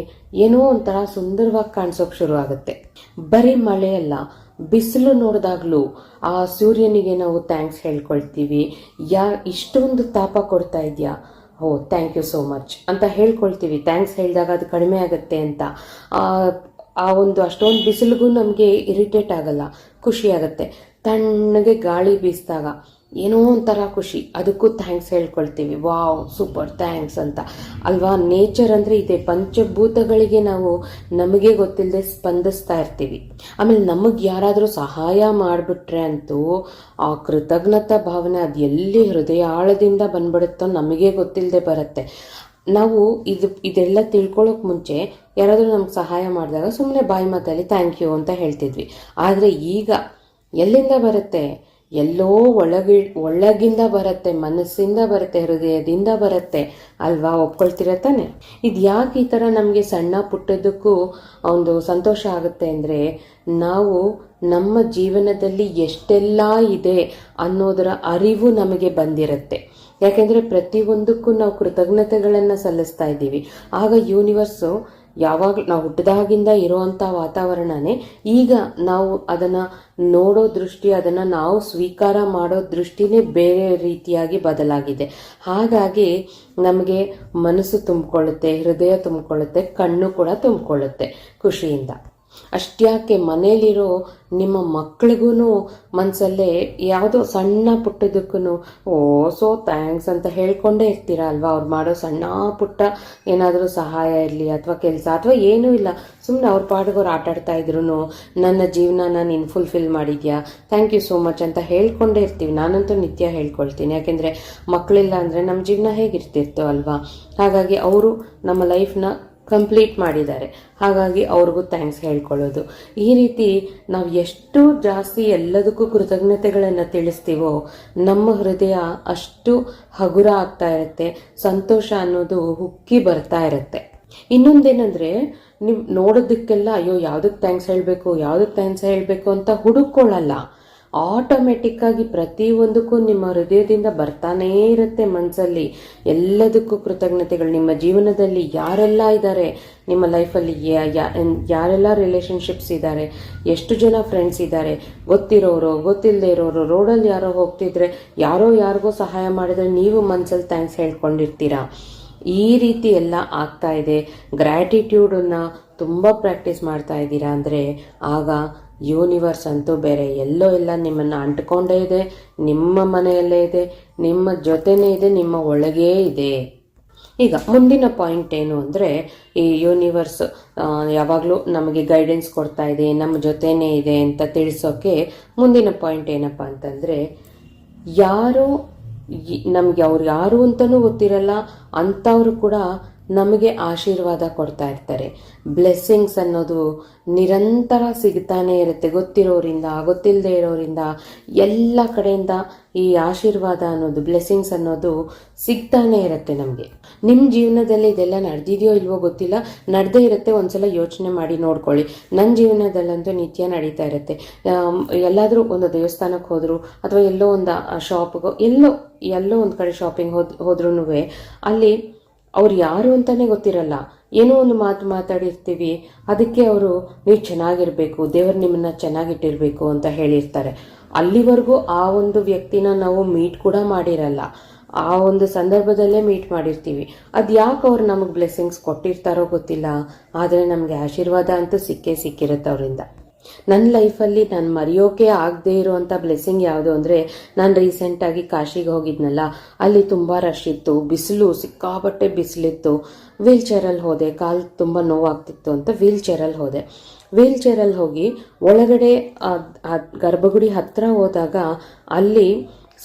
ಏನೋ ಒಂಥರ ಸುಂದರವಾಗಿ ಕಾಣಿಸೋಕೆ ಶುರು ಆಗುತ್ತೆ. ಬರೀ ಮಳೆ ಅಲ್ಲ, ಬಿಸಿಲು ನೋಡಿದಾಗಲೂ ಆ ಸೂರ್ಯನಿಗೆ ನಾವು ಥ್ಯಾಂಕ್ಸ್ ಹೇಳ್ಕೊಳ್ತೀವಿ. ಇಷ್ಟೊಂದು ತಾಪ ಕೊಡ್ತಾ ಇದೆಯಾ, ಥ್ಯಾಂಕ್ ಯು ಸೋ ಮಚ್ ಅಂತ ಹೇಳ್ಕೊಳ್ತೀವಿ. ಥ್ಯಾಂಕ್ಸ್ ಹೇಳಿದಾಗ ಅದು ಕಡಿಮೆ ಆಗುತ್ತೆ ಅಂತ. ಆ ಒಂದು ಅಷ್ಟೊಂದು ಬಿಸಿಲಿಗೂ ನಮಗೆ ಇರಿಟೇಟ್ ಆಗಲ್ಲ, ಖುಷಿ ಆಗುತ್ತೆ. ತಣ್ಣಗೆ ಗಾಳಿ ಬೀಸಿದಾಗ ಏನೋ ಒಂಥರ ಖುಷಿ, ಅದಕ್ಕೂ ಥ್ಯಾಂಕ್ಸ್ ಹೇಳ್ಕೊಳ್ತೀವಿ. ವಾವ್, ಸೂಪರ್, ಥ್ಯಾಂಕ್ಸ್ ಅಂತ ಅಲ್ವಾ. ನೇಚರ್ ಅಂದರೆ ಇದೆ, ಪಂಚಭೂತಗಳಿಗೆ ನಾವು ನಮಗೆ ಗೊತ್ತಿಲ್ಲದೆ ಸ್ಪಂದಿಸ್ತಾ ಇರ್ತೀವಿ. ಆಮೇಲೆ ನಮಗೆ ಯಾರಾದರೂ ಸಹಾಯ ಮಾಡಿಬಿಟ್ರೆ ಅಂತೂ ಆ ಕೃತಜ್ಞತಾ ಭಾವನೆ ಅದು ಎಲ್ಲಿ ಹೃದಯ ಆಳದಿಂದ ಬಂದ್ಬಿಡುತ್ತೋ ನಮಗೆ ಗೊತ್ತಿಲ್ಲದೆ ಬರುತ್ತೆ. ನಾವು ಇದೆಲ್ಲ ತಿಳ್ಕೊಳ್ಳೋಕೆ ಮುಂಚೆ ಯಾರಾದರೂ ನಮ್ಗೆ ಸಹಾಯ ಮಾಡಿದಾಗ ಸುಮ್ಮನೆ ಬಾಯಿ ಮಾತಲ್ಲಿ ಥ್ಯಾಂಕ್ ಯು ಅಂತ ಹೇಳ್ತಿದ್ವಿ. ಆದರೆ ಈಗ ಎಲ್ಲಿಂದ ಬರುತ್ತೆ, ಎಲ್ಲೋ ಒಳಗಿಂದ ಬರುತ್ತೆ, ಮನಸ್ಸಿಂದ ಬರುತ್ತೆ, ಹೃದಯದಿಂದ ಬರುತ್ತೆ ಅಲ್ವಾ. ಒಪ್ಕೊಳ್ತೀರ ತಾನೆ. ಇದು ಯಾಕೆ ಈ ಥರ ನಮಗೆ ಸಣ್ಣ ಪುಟ್ಟದಕ್ಕೂ ಒಂದು ಸಂತೋಷ ಆಗುತ್ತೆ ಅಂದರೆ ನಾವು ನಮ್ಮ ಜೀವನದಲ್ಲಿ ಎಷ್ಟೆಲ್ಲ ಇದೆ ಅನ್ನೋದರ ಅರಿವು ನಮಗೆ ಬಂದಿರುತ್ತೆ. ಯಾಕೆಂದರೆ ಪ್ರತಿಯೊಂದಕ್ಕೂ ನಾವು ಕೃತಜ್ಞತೆಗಳನ್ನು ಸಲ್ಲಿಸ್ತಾ ಇದ್ದೀವಿ. ಆಗ ಯೂನಿವರ್ಸು ಯಾವಾಗ ನಾವು ಹುಟ್ಟಿದಾಗಿಂದ ಇರೋವಂಥ ವಾತಾವರಣನೇ ಈಗ ನಾವು ಅದನ್ನು ನೋಡೋ ದೃಷ್ಟಿ, ಅದನ್ನು ನಾವು ಸ್ವೀಕಾರ ಮಾಡೋ ದೃಷ್ಟಿನೇ ಬೇರೆ ರೀತಿಯಾಗಿ ಬದಲಾಗಿದೆ. ಹಾಗಾಗಿ ನಮಗೆ ಮನಸ್ಸು ತುಂಬಿಕೊಳ್ಳುತ್ತೆ, ಹೃದಯ ತುಂಬಿಕೊಳ್ಳುತ್ತೆ, ಕಣ್ಣು ಕೂಡ ತುಂಬಿಕೊಳ್ಳುತ್ತೆ ಖುಷಿಯಿಂದ. ಅಷ್ಟ್ಯಾಕೆ ಮನೇಲಿರೋ ನಿಮ್ಮ ಮಕ್ಳಿಗೂ ಮನಸ್ಸಲ್ಲೇ ಯಾವುದೋ ಸಣ್ಣ ಪುಟ್ಟದಕ್ಕೂ ಓ ಸೋ ಥ್ಯಾಂಕ್ಸ್ ಅಂತ ಹೇಳ್ಕೊಂಡೇ ಇರ್ತೀರಾ ಅಲ್ವಾ. ಅವ್ರು ಮಾಡೋ ಸಣ್ಣ ಪುಟ್ಟ ಏನಾದರೂ ಸಹಾಯ ಇರಲಿ ಅಥವಾ ಕೆಲಸ ಅಥವಾ ಏನೂ ಇಲ್ಲ, ಸುಮ್ಮನೆ ಅವ್ರ ಪಾಡಿಗೆ ಆಟಾಡ್ತಾ ಇದ್ರು ನನ್ನ ಜೀವನನ ನೀನು ಫುಲ್ಫಿಲ್ ಮಾಡಿದ್ಯಾ, ಥ್ಯಾಂಕ್ ಯು ಸೋ ಮಚ್ ಅಂತ ಹೇಳ್ಕೊಂಡೇ ಇರ್ತೀವಿ. ನಾನಂತೂ ನಿತ್ಯ ಹೇಳ್ಕೊಳ್ತೀನಿ, ಯಾಕೆಂದರೆ ಮಕ್ಕಳಿಲ್ಲ ಅಂದರೆ ನಮ್ಮ ಜೀವನ ಹೇಗಿರ್ತಿರ್ತೋ ಅಲ್ವಾ. ಹಾಗಾಗಿ ಅವರು ನಮ್ಮ ಲೈಫ್ನ ಕಂಪ್ಲೀಟ್ ಮಾಡಿದ್ದಾರೆ, ಹಾಗಾಗಿ ಅವ್ರಿಗೂ ಥ್ಯಾಂಕ್ಸ್ ಹೇಳ್ಕೊಳ್ಳೋದು. ಈ ರೀತಿ ನಾವು ಎಷ್ಟು ಜಾಸ್ತಿ ಎಲ್ಲದಕ್ಕೂ ಕೃತಜ್ಞತೆಗಳನ್ನು ತಿಳಿಸ್ತೀವೋ ನಮ್ಮ ಹೃದಯ ಅಷ್ಟು ಹಗುರ ಆಗ್ತಾ ಇರುತ್ತೆ, ಸಂತೋಷ ಅನ್ನೋದು ಉಕ್ಕಿ ಬರ್ತಾ ಇರುತ್ತೆ. ಇನ್ನೊಂದೇನೆಂದರೆ, ನೀವು ನೋಡೋದಕ್ಕೆಲ್ಲ ಅಯ್ಯೋ ಯಾವುದಕ್ಕೆ ಥ್ಯಾಂಕ್ಸ್ ಹೇಳಬೇಕು ಅಂತ ಹುಡುಕೊಳ್ಳಲ್ಲ. ಆಟೋಮೆಟಿಕ್ಕಾಗಿ ಪ್ರತಿಯೊಂದಕ್ಕೂ ನಿಮ್ಮ ಹೃದಯದಿಂದ ಬರ್ತಾನೇ ಇರುತ್ತೆ ಮನಸ್ಸಲ್ಲಿ. ಎಲ್ಲದಕ್ಕೂ ಕೃತಜ್ಞತೆಗಳು. ನಿಮ್ಮ ಜೀವನದಲ್ಲಿ ಯಾರೆಲ್ಲ ಇದ್ದಾರೆ, ನಿಮ್ಮ ಲೈಫಲ್ಲಿ ಯಾರೆಲ್ಲ ರಿಲೇಷನ್ಶಿಪ್ಸ್ ಇದ್ದಾರೆ, ಎಷ್ಟು ಜನ ಫ್ರೆಂಡ್ಸ್ ಇದ್ದಾರೆ, ಗೊತ್ತಿರೋರು ಗೊತ್ತಿಲ್ಲದೆ ಇರೋರು, ರೋಡಲ್ಲಿ ಯಾರೋ ಹೋಗ್ತಿದ್ರೆ ಯಾರೋ ಯಾರಿಗೋ ಸಹಾಯ ಮಾಡಿದರೆ ನೀವು ಮನಸ್ಸಲ್ಲಿ ಥ್ಯಾಂಕ್ಸ್ ಹೇಳ್ಕೊಂಡಿರ್ತೀರಾ. ಈ ರೀತಿ ಎಲ್ಲ ಆಗ್ತಾ ಇದೆ. ಗ್ರ್ಯಾಟಿಟ್ಯೂಡನ್ನು ತುಂಬ ಪ್ರಾಕ್ಟೀಸ್ ಮಾಡ್ತಾ ಇದ್ದೀರಾ ಅಂದರೆ ಆಗ ಯೂನಿವರ್ಸ್ ಅಂತೂ ಬೇರೆ ಎಲ್ಲೋ ಎಲ್ಲ ನಿಮ್ಮನ್ನು ಅಂಟ್ಕೊಂಡೇ ಇದೆ, ನಿಮ್ಮ ಮನೆಯಲ್ಲೇ ಇದೆ, ನಿಮ್ಮ ಜೊತೆನೇ ಇದೆ, ನಿಮ್ಮ ಒಳಗೇ ಇದೆ. ಈಗ ಮುಂದಿನ ಪಾಯಿಂಟ್ ಏನು ಅಂದರೆ, ಈ ಯೂನಿವರ್ಸ್ ಯಾವಾಗಲೂ ನಮಗೆ ಗೈಡೆನ್ಸ್ ಕೊಡ್ತಾ ಇದೆ, ನಮ್ಮ ಜೊತೆನೇ ಇದೆ ಅಂತ ತಿಳಿಸೋಕೆ ಮುಂದಿನ ಪಾಯಿಂಟ್ ಏನಪ್ಪ ಅಂತಂದರೆ, ಯಾರೋ ನಮಗೆ ಅವ್ರು ಯಾರು ಅಂತಲೂ ಗೊತ್ತಿರಲ್ಲ ಅಂಥವ್ರು ಕೂಡ ನಮಗೆ ಆಶೀರ್ವಾದ ಕೊಡ್ತಾ ಇರ್ತಾರೆ. ಬ್ಲೆಸ್ಸಿಂಗ್ಸ್ ಅನ್ನೋದು ನಿರಂತರ ಸಿಗ್ತಾನೆ ಇರುತ್ತೆ, ಗೊತ್ತಿರೋರಿಂದ ಗೊತ್ತಿಲ್ಲದೆ ಇರೋರಿಂದ ಎಲ್ಲ ಕಡೆಯಿಂದ ಈ ಆಶೀರ್ವಾದ ಅನ್ನೋದು, ಬ್ಲೆಸ್ಸಿಂಗ್ಸ್ ಅನ್ನೋದು ಸಿಗ್ತಾನೆ ಇರುತ್ತೆ ನಮಗೆ. ನಿಮ್ಮ ಜೀವನದಲ್ಲಿ ಇದೆಲ್ಲ ನಡೆದಿದೆಯೋ ಇಲ್ವೋ ಗೊತ್ತಿಲ್ಲ, ನಡೆದೇ ಇರುತ್ತೆ. ಒಂದ್ಸಲ ಯೋಚನೆ ಮಾಡಿ ನೋಡ್ಕೊಳ್ಳಿ. ನನ್ನ ಜೀವನದಲ್ಲಂತೂ ನಿತ್ಯ ನಡೀತಾ ಇರುತ್ತೆ. ಎಲ್ಲಾದರೂ ಒಂದು ದೇವಸ್ಥಾನಕ್ಕೆ ಹೋದ್ರು ಅಥವಾ ಎಲ್ಲೋ ಒಂದು ಶಾಪ್ಗೋ ಎಲ್ಲೋ ಒಂದು ಕಡೆ ಶಾಪಿಂಗ್ ಹೋದ್ರೂ ಅಲ್ಲಿ ಅವ್ರು ಯಾರು ಅಂತಲೇ ಗೊತ್ತಿರಲ್ಲ, ಏನೋ ಒಂದು ಮಾತಾಡಿರ್ತೀವಿ, ಅದಕ್ಕೆ ಅವರು ನೀವು ಚೆನ್ನಾಗಿರಬೇಕು, ದೇವರು ನಿಮ್ಮನ್ನ ಚೆನ್ನಾಗಿಟ್ಟಿರಬೇಕು ಅಂತ ಹೇಳಿರ್ತಾರೆ. ಅಲ್ಲಿವರೆಗೂ ಆ ಒಂದು ವ್ಯಕ್ತಿನ ನಾವು ಮೀಟ್ ಕೂಡ ಮಾಡಿರಲ್ಲ, ಆ ಒಂದು ಸಂದರ್ಭದಲ್ಲೇ ಮೀಟ್ ಮಾಡಿರ್ತೀವಿ. ಅದು ಯಾಕೆ ಅವ್ರು ನಮಗೆ ಬ್ಲೆಸ್ಸಿಂಗ್ಸ್ ಕೊಟ್ಟಿರ್ತಾರೋ ಗೊತ್ತಿಲ್ಲ, ಆದರೆ ನಮಗೆ ಆಶೀರ್ವಾದ ಅಂತೂ ಸಿಕ್ಕಿರುತ್ತೆ ಅವರಿಂದ. ನನ್ನ ಲೈಫಲ್ಲಿ ನಾನು ಮರೆಯೋಕೆ ಆಗದೆ ಇರೋವಂಥ ಬ್ಲೆಸ್ಸಿಂಗ್ ಯಾವುದು ಅಂದರೆ, ನಾನು ರೀಸೆಂಟಾಗಿ ಕಾಶಿಗೆ ಹೋಗಿದ್ನಲ್ಲ, ಅಲ್ಲಿ ತುಂಬ ರಶ್ ಇತ್ತು, ಬಿಸಿಲು ಸಿಕ್ಕಾಪಟ್ಟೆ ಬಿಸಿಲಿತ್ತು. ವೀಲ್ ಚೇರಲ್ಲಿ ಹೋದೆ, ಕಾಲು ತುಂಬ ನೋವಾಗ್ತಿತ್ತು ಅಂತ ವೀಲ್ ಚೇರಲ್ಲಿ ಹೋಗಿ ಒಳಗಡೆ ಗರ್ಭಗುಡಿ ಹತ್ತಿರ ಹೋದಾಗ ಅಲ್ಲಿ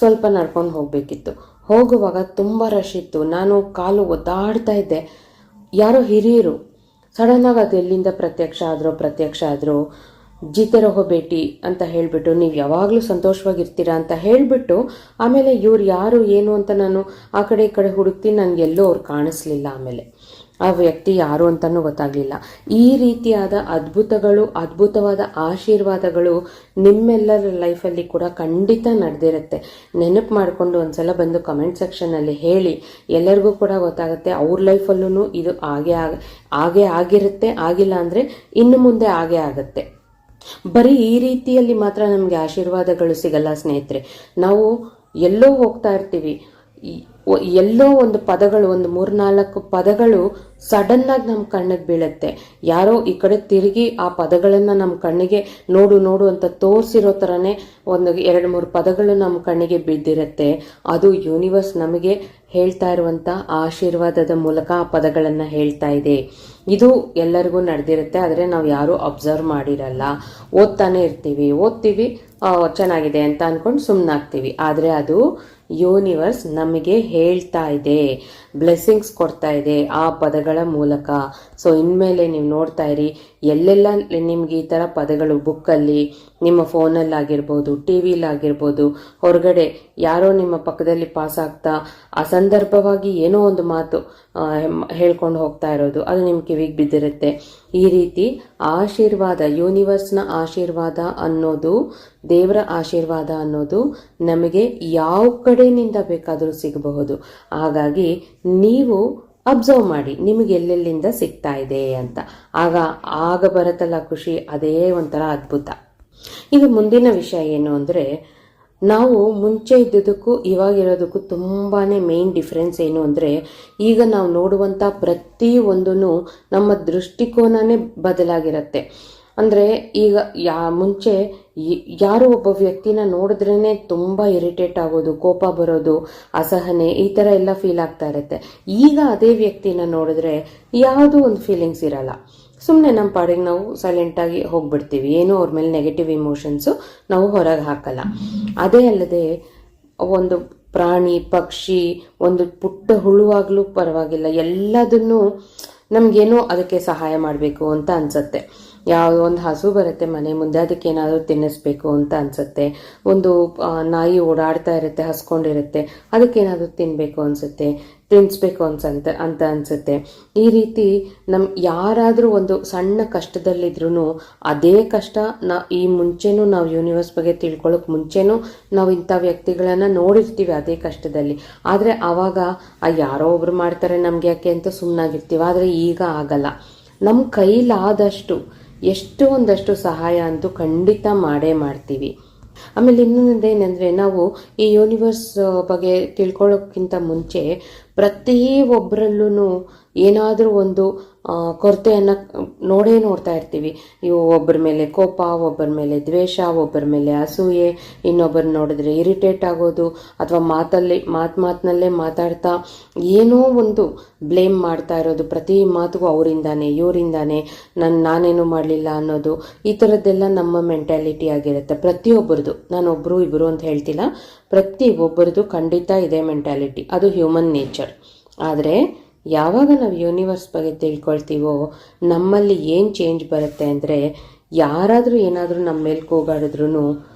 ಸ್ವಲ್ಪ ನಡ್ಕೊಂಡು ಹೋಗಬೇಕಿತ್ತು. ಹೋಗುವಾಗ ತುಂಬ ರಶ್ ಇತ್ತು, ನಾನು ಕಾಲು ಒದ್ದಾಡ್ತಾ ಇದ್ದೆ. ಯಾರೋ ಹಿರಿಯರು ಸಡನ್ನಾಗಿ ಅದು ಎಲ್ಲಿಂದ ಪ್ರತ್ಯಕ್ಷ ಆದರೂ ಜೀತೆ ಭೇಟಿ ಅಂತ ಹೇಳಿಬಿಟ್ಟು, ನೀವು ಯಾವಾಗಲೂ ಸಂತೋಷವಾಗಿರ್ತೀರಾ ಅಂತ ಹೇಳಿಬಿಟ್ಟು, ಆಮೇಲೆ ಇವ್ರು ಯಾರು ಏನು ಅಂತ ನಾನು ಆ ಕಡೆ ಈ ಕಡೆ ಹುಡುಕ್ತೀನಿ, ನನಗೆಲ್ಲೋ ಅವ್ರು ಕಾಣಿಸ್ಲಿಲ್ಲ. ಆಮೇಲೆ ಆ ವ್ಯಕ್ತಿ ಯಾರು ಅಂತಲೂ ಗೊತ್ತಾಗಲಿಲ್ಲ. ಈ ರೀತಿಯಾದ ಅದ್ಭುತವಾದ ಆಶೀರ್ವಾದಗಳು ನಿಮ್ಮೆಲ್ಲರ ಲೈಫಲ್ಲಿ ಕೂಡ ಖಂಡಿತ ನಡೆದಿರುತ್ತೆ. ನೆನಪು ಮಾಡಿಕೊಂಡು ಒಂದ್ಸಲ ಬಂದು ಕಮೆಂಟ್ ಸೆಕ್ಷನಲ್ಲಿ ಹೇಳಿ, ಎಲ್ಲರಿಗೂ ಕೂಡ ಗೊತ್ತಾಗುತ್ತೆ ಅವ್ರ ಲೈಫಲ್ಲೂ ಇದು ಹಾಗೆ ಆಗಿರುತ್ತೆ. ಆಗಿಲ್ಲ ಅಂದರೆ ಇನ್ನು ಮುಂದೆ ಹಾಗೆ ಆಗುತ್ತೆ. ಬರೀ ಈ ರೀತಿಯಲ್ಲಿ ಮಾತ್ರ ನಮಗೆ ಆಶೀರ್ವಾದಗಳು ಸಿಗಲ್ಲ ಸ್ನೇಹಿತರೆ. ನಾವು ಎಲ್ಲೋ ಹೋಗ್ತಾ ಇರ್ತೀವಿ, ಎಲ್ಲೋ ಒಂದು ಪದಗಳು, ಒಂದು 3-4 ಪದಗಳು ಸಡನ್ನಾಗಿ ನಮ್ಮ ಕಣ್ಣಿಗೆ ಬೀಳುತ್ತೆ. ಯಾರೋ ಈ ಕಡೆ ತಿರುಗಿ ಆ ಪದಗಳನ್ನು ನಮ್ಮ ಕಣ್ಣಿಗೆ ನೋಡು ಅಂತ ತೋರಿಸಿರೋ ಥರನೇ ಒಂದು 2-3 ಪದಗಳು ನಮ್ಮ ಕಣ್ಣಿಗೆ ಬಿದ್ದಿರುತ್ತೆ. ಅದು ಯೂನಿವರ್ಸ್ ನಮಗೆ ಹೇಳ್ತಾ ಇರುವಂಥ ಆಶೀರ್ವಾದದ ಮೂಲಕ ಆ ಪದಗಳನ್ನು ಹೇಳ್ತಾ ಇದೆ. ಇದು ಎಲ್ಲರಿಗೂ ನಡೆದಿರುತ್ತೆ, ಆದರೆ ನಾವು ಯಾರೂ ಅಬ್ಸರ್ವ್ ಮಾಡಿರಲ್ಲ. ಓದ್ತಾನೆ ಓದ್ತೀವಿ ಚೆನ್ನಾಗಿದೆ ಅಂತ ಅಂದ್ಕೊಂಡು ಸುಮ್ಮನಾಗ್ತೀವಿ. ಆದರೆ ಅದು ಯೂನಿವರ್ಸ್ ನಮಗೆ ಹೇಳ್ತಾ ಇದೆ, ಬ್ಲೆಸ್ಸಿಂಗ್ಸ್ ಕೊಡ್ತಾ ಇದೆ ಆ ಪದಗಳ ಮೂಲಕ. ಸೊ ಇನ್ಮೇಲೆ ನೀವು ನೋಡ್ತಾ ಇರಿ, ಎಲ್ಲೆಲ್ಲ ನಿಮ್ಗೆ ಈ ಥರ ಪದಗಳು ಬುಕ್ಕಲ್ಲಿ, ನಿಮ್ಮ ಫೋನಲ್ಲಾಗಿರ್ಬೋದು, ಟಿ ವಿಲಾಗಿರ್ಬೋದು, ಹೊರಗಡೆ ಯಾರೋ ನಿಮ್ಮ ಪಕ್ಕದಲ್ಲಿ ಪಾಸ್ ಆಗ್ತಾ ಅಸಂದರ್ಭವಾಗಿ ಏನೋ ಒಂದು ಮಾತು ಹೇಳ್ಕೊಂಡು ಹೋಗ್ತಾ ಇರೋದು, ಅದು ನಿಮ್ಮ ಕಿವಿಗೆ ಬಿದ್ದಿರುತ್ತೆ. ಈ ರೀತಿ ಆಶೀರ್ವಾದ, ಯೂನಿವರ್ಸ್ನ ಆಶೀರ್ವಾದ ಅನ್ನೋದು, ದೇವರ ಆಶೀರ್ವಾದ ಅನ್ನೋದು ನಮಗೆ ಯಾವ ಕಡೆಯಿಂದ ಬೇಕಾದರೂ ಸಿಗಬಹುದು. ಹಾಗಾಗಿ ನೀವು ಅಬ್ಸರ್ವ್ ಮಾಡಿ ನಿಮಗೆ ಎಲ್ಲೆಲ್ಲಿಂದ ಸಿಗ್ತಾ ಇದೆ ಅಂತ. ಆಗ ಬರುತ್ತಲ್ಲ ಖುಷಿ, ಅದೇ ಒಂಥರ ಅದ್ಭುತ. ಈಗ ಮುಂದಿನ ವಿಷಯ ಏನು ಅಂದರೆ, ನಾವು ಮುಂಚೆ ಇದ್ದಿದ್ದಕ್ಕೂ ಇವಾಗಿರೋದಕ್ಕೂ ತುಂಬಾ ಮೇನ್ ಡಿಫ್ರೆನ್ಸ್ ಏನು ಅಂದರೆ, ಈಗ ನಾವು ನೋಡುವಂಥ ಪ್ರತಿಯೊಂದೂ ನಮ್ಮ ದೃಷ್ಟಿಕೋನನೇ ಬದಲಾಗಿರುತ್ತೆ. ಅಂದರೆ ಈಗ ಮುಂಚೆ ಯಾರೋ ಒಬ್ಬ ವ್ಯಕ್ತಿನ ನೋಡಿದ್ರೇ ತುಂಬ ಇರಿಟೇಟ್ ಆಗೋದು, ಕೋಪ ಬರೋದು, ಅಸಹನೆ, ಈ ಥರ ಎಲ್ಲ ಫೀಲ್ ಆಗ್ತಾ ಇರುತ್ತೆ. ಈಗ ಅದೇ ವ್ಯಕ್ತಿನ ನೋಡಿದ್ರೆ ಯಾವುದೂ ಒಂದು ಫೀಲಿಂಗ್ಸ್ ಇರಲ್ಲ. ಸುಮ್ಮನೆ ನಮ್ಮ ಪಾಡಿಗೆ ನಾವು ಸೈಲೆಂಟಾಗಿ ಹೋಗ್ಬಿಡ್ತೀವಿ. ಏನೋ ಅವ್ರ ಮೇಲೆ ನೆಗೆಟಿವ್ ಇಮೋಷನ್ಸು ನಾವು ಹೊರಗೆ ಹಾಕಲ್ಲ. ಅದೇ ಅಲ್ಲದೆ ಒಂದು ಪ್ರಾಣಿ, ಪಕ್ಷಿ, ಒಂದು ಪುಟ್ಟ ಹುಳುವಾಗಲೂ ಪರವಾಗಿಲ್ಲ, ಎಲ್ಲದನ್ನೂ ನಮಗೇನೋ ಅದಕ್ಕೆ ಸಹಾಯ ಮಾಡಬೇಕು ಅಂತ ಅನಿಸುತ್ತೆ. ಯಾವುದೋ ಒಂದು ಹಸು ಬರುತ್ತೆ ಮನೆ ಮುಂದೆ, ಅದಕ್ಕೆ ಏನಾದರೂ ತಿನ್ನಿಸ್ಬೇಕು ಅಂತ ಅನಿಸುತ್ತೆ. ಒಂದು ನಾಯಿ ಓಡಾಡ್ತಾ ಇರುತ್ತೆ, ಹಸ್ಕೊಂಡಿರುತ್ತೆ, ಅದಕ್ಕೇನಾದರೂ ತಿನ್ನಬೇಕು ಅನಿಸುತ್ತೆ, ತಿನ್ನಿಸ್ಬೇಕು ಅಂತ ಅನಿಸುತ್ತೆ. ಈ ರೀತಿ ಯಾರಾದರೂ ಒಂದು ಸಣ್ಣ ಕಷ್ಟದಲ್ಲಿದ್ರೂ ಅದೇ ಕಷ್ಟ ಈ ಮುಂಚೆನೂ ನಾವು ಯೂನಿವರ್ಸ್ ಬಗ್ಗೆ ತಿಳ್ಕೊಳ್ಳೋಕೆ ಮುಂಚೆನೂ ನಾವು ಇಂಥ ವ್ಯಕ್ತಿಗಳನ್ನು ನೋಡಿರ್ತೀವಿ ಅದೇ ಕಷ್ಟದಲ್ಲಿ. ಆದರೆ ಆವಾಗ ಯಾರೋ ಒಬ್ರು ಮಾಡ್ತಾರೆ ನಮಗೆ ಯಾಕೆ ಅಂತ ಸುಮ್ಮನಾಗಿರ್ತೀವಿ. ಆದರೆ ಈಗ ಆಗಲ್ಲ. ನಮ್ಮ ಕೈಲಾದಷ್ಟು ಎಷ್ಟು ಒಂದಷ್ಟು ಸಹಾಯ ಅಂತೂ ಖಂಡಿತ ಮಾಡೇ ಮಾಡ್ತೀವಿ. ಆಮೇಲೆ ಇನ್ನೊಂದೇನೆಂದರೆ, ನಾವು ಈ ಯೂನಿವರ್ಸ್ ಬಗ್ಗೆ ತಿಳ್ಕೊಳ್ಳೋಕ್ಕಿಂತ ಮುಂಚೆ ಪ್ರತಿಯೊಬ್ಬರಲ್ಲೂ ಏನಾದರೂ ಒಂದು ಕೊರತೆಯನ್ನು ನೋಡ್ತಾ ಇರ್ತೀವಿ. ಇವು ಒಬ್ಬರ ಮೇಲೆ ಕೋಪ, ಒಬ್ಬರ ಮೇಲೆ ದ್ವೇಷ, ಒಬ್ಬರ ಮೇಲೆ ಅಸೂಯೆ, ಇನ್ನೊಬ್ಬರು ನೋಡಿದ್ರೆ ಇರಿಟೇಟ್ ಆಗೋದು, ಅಥವಾ ಮಾತಿನಲ್ಲೇ ಮಾತಾಡ್ತಾ ಏನೋ ಒಂದು ಬ್ಲೇಮ್ ಮಾಡ್ತಾ ಇರೋದು. ಪ್ರತಿ ಮಾತಿಗೂ ಅವರಿಂದಾನೆ, ಇವರಿಂದಾನೆ, ನಾನೇನು ಮಾಡಲಿಲ್ಲ ಅನ್ನೋದು. ಈ ಥರದ್ದೆಲ್ಲ ನಮ್ಮ ಮೆಂಟ್ಯಾಲಿಟಿ ಆಗಿರುತ್ತೆ ಪ್ರತಿಯೊಬ್ಬರದು. ನಾನು ಒಬ್ಬರು ಇಬ್ಬರು ಅಂತ ಹೇಳ್ತಿಲ್ಲ, ಪ್ರತಿಯೊಬ್ಬರದು ಖಂಡಿತ ಇದೆ ಮೆಂಟ್ಯಾಲಿಟಿ. ಅದು ಹ್ಯೂಮನ್ ನೇಚರ್. ಆದರೆ ಯಾವಾಗ ನಾವು ಯೂನಿವರ್ಸ್ ಬಗ್ಗೆ ತಿಳ್ಕೊಳ್ತೀವೋ ನಮ್ಮಲ್ಲಿ ಏನು ಚೇಂಜ್ ಬರುತ್ತೆ ಅಂದರೆ, ಯಾರಾದರೂ ಏನಾದರೂ ನಮ್ಮ ಮೇಲೆ ಕೂಗಾಡಿದ್ರು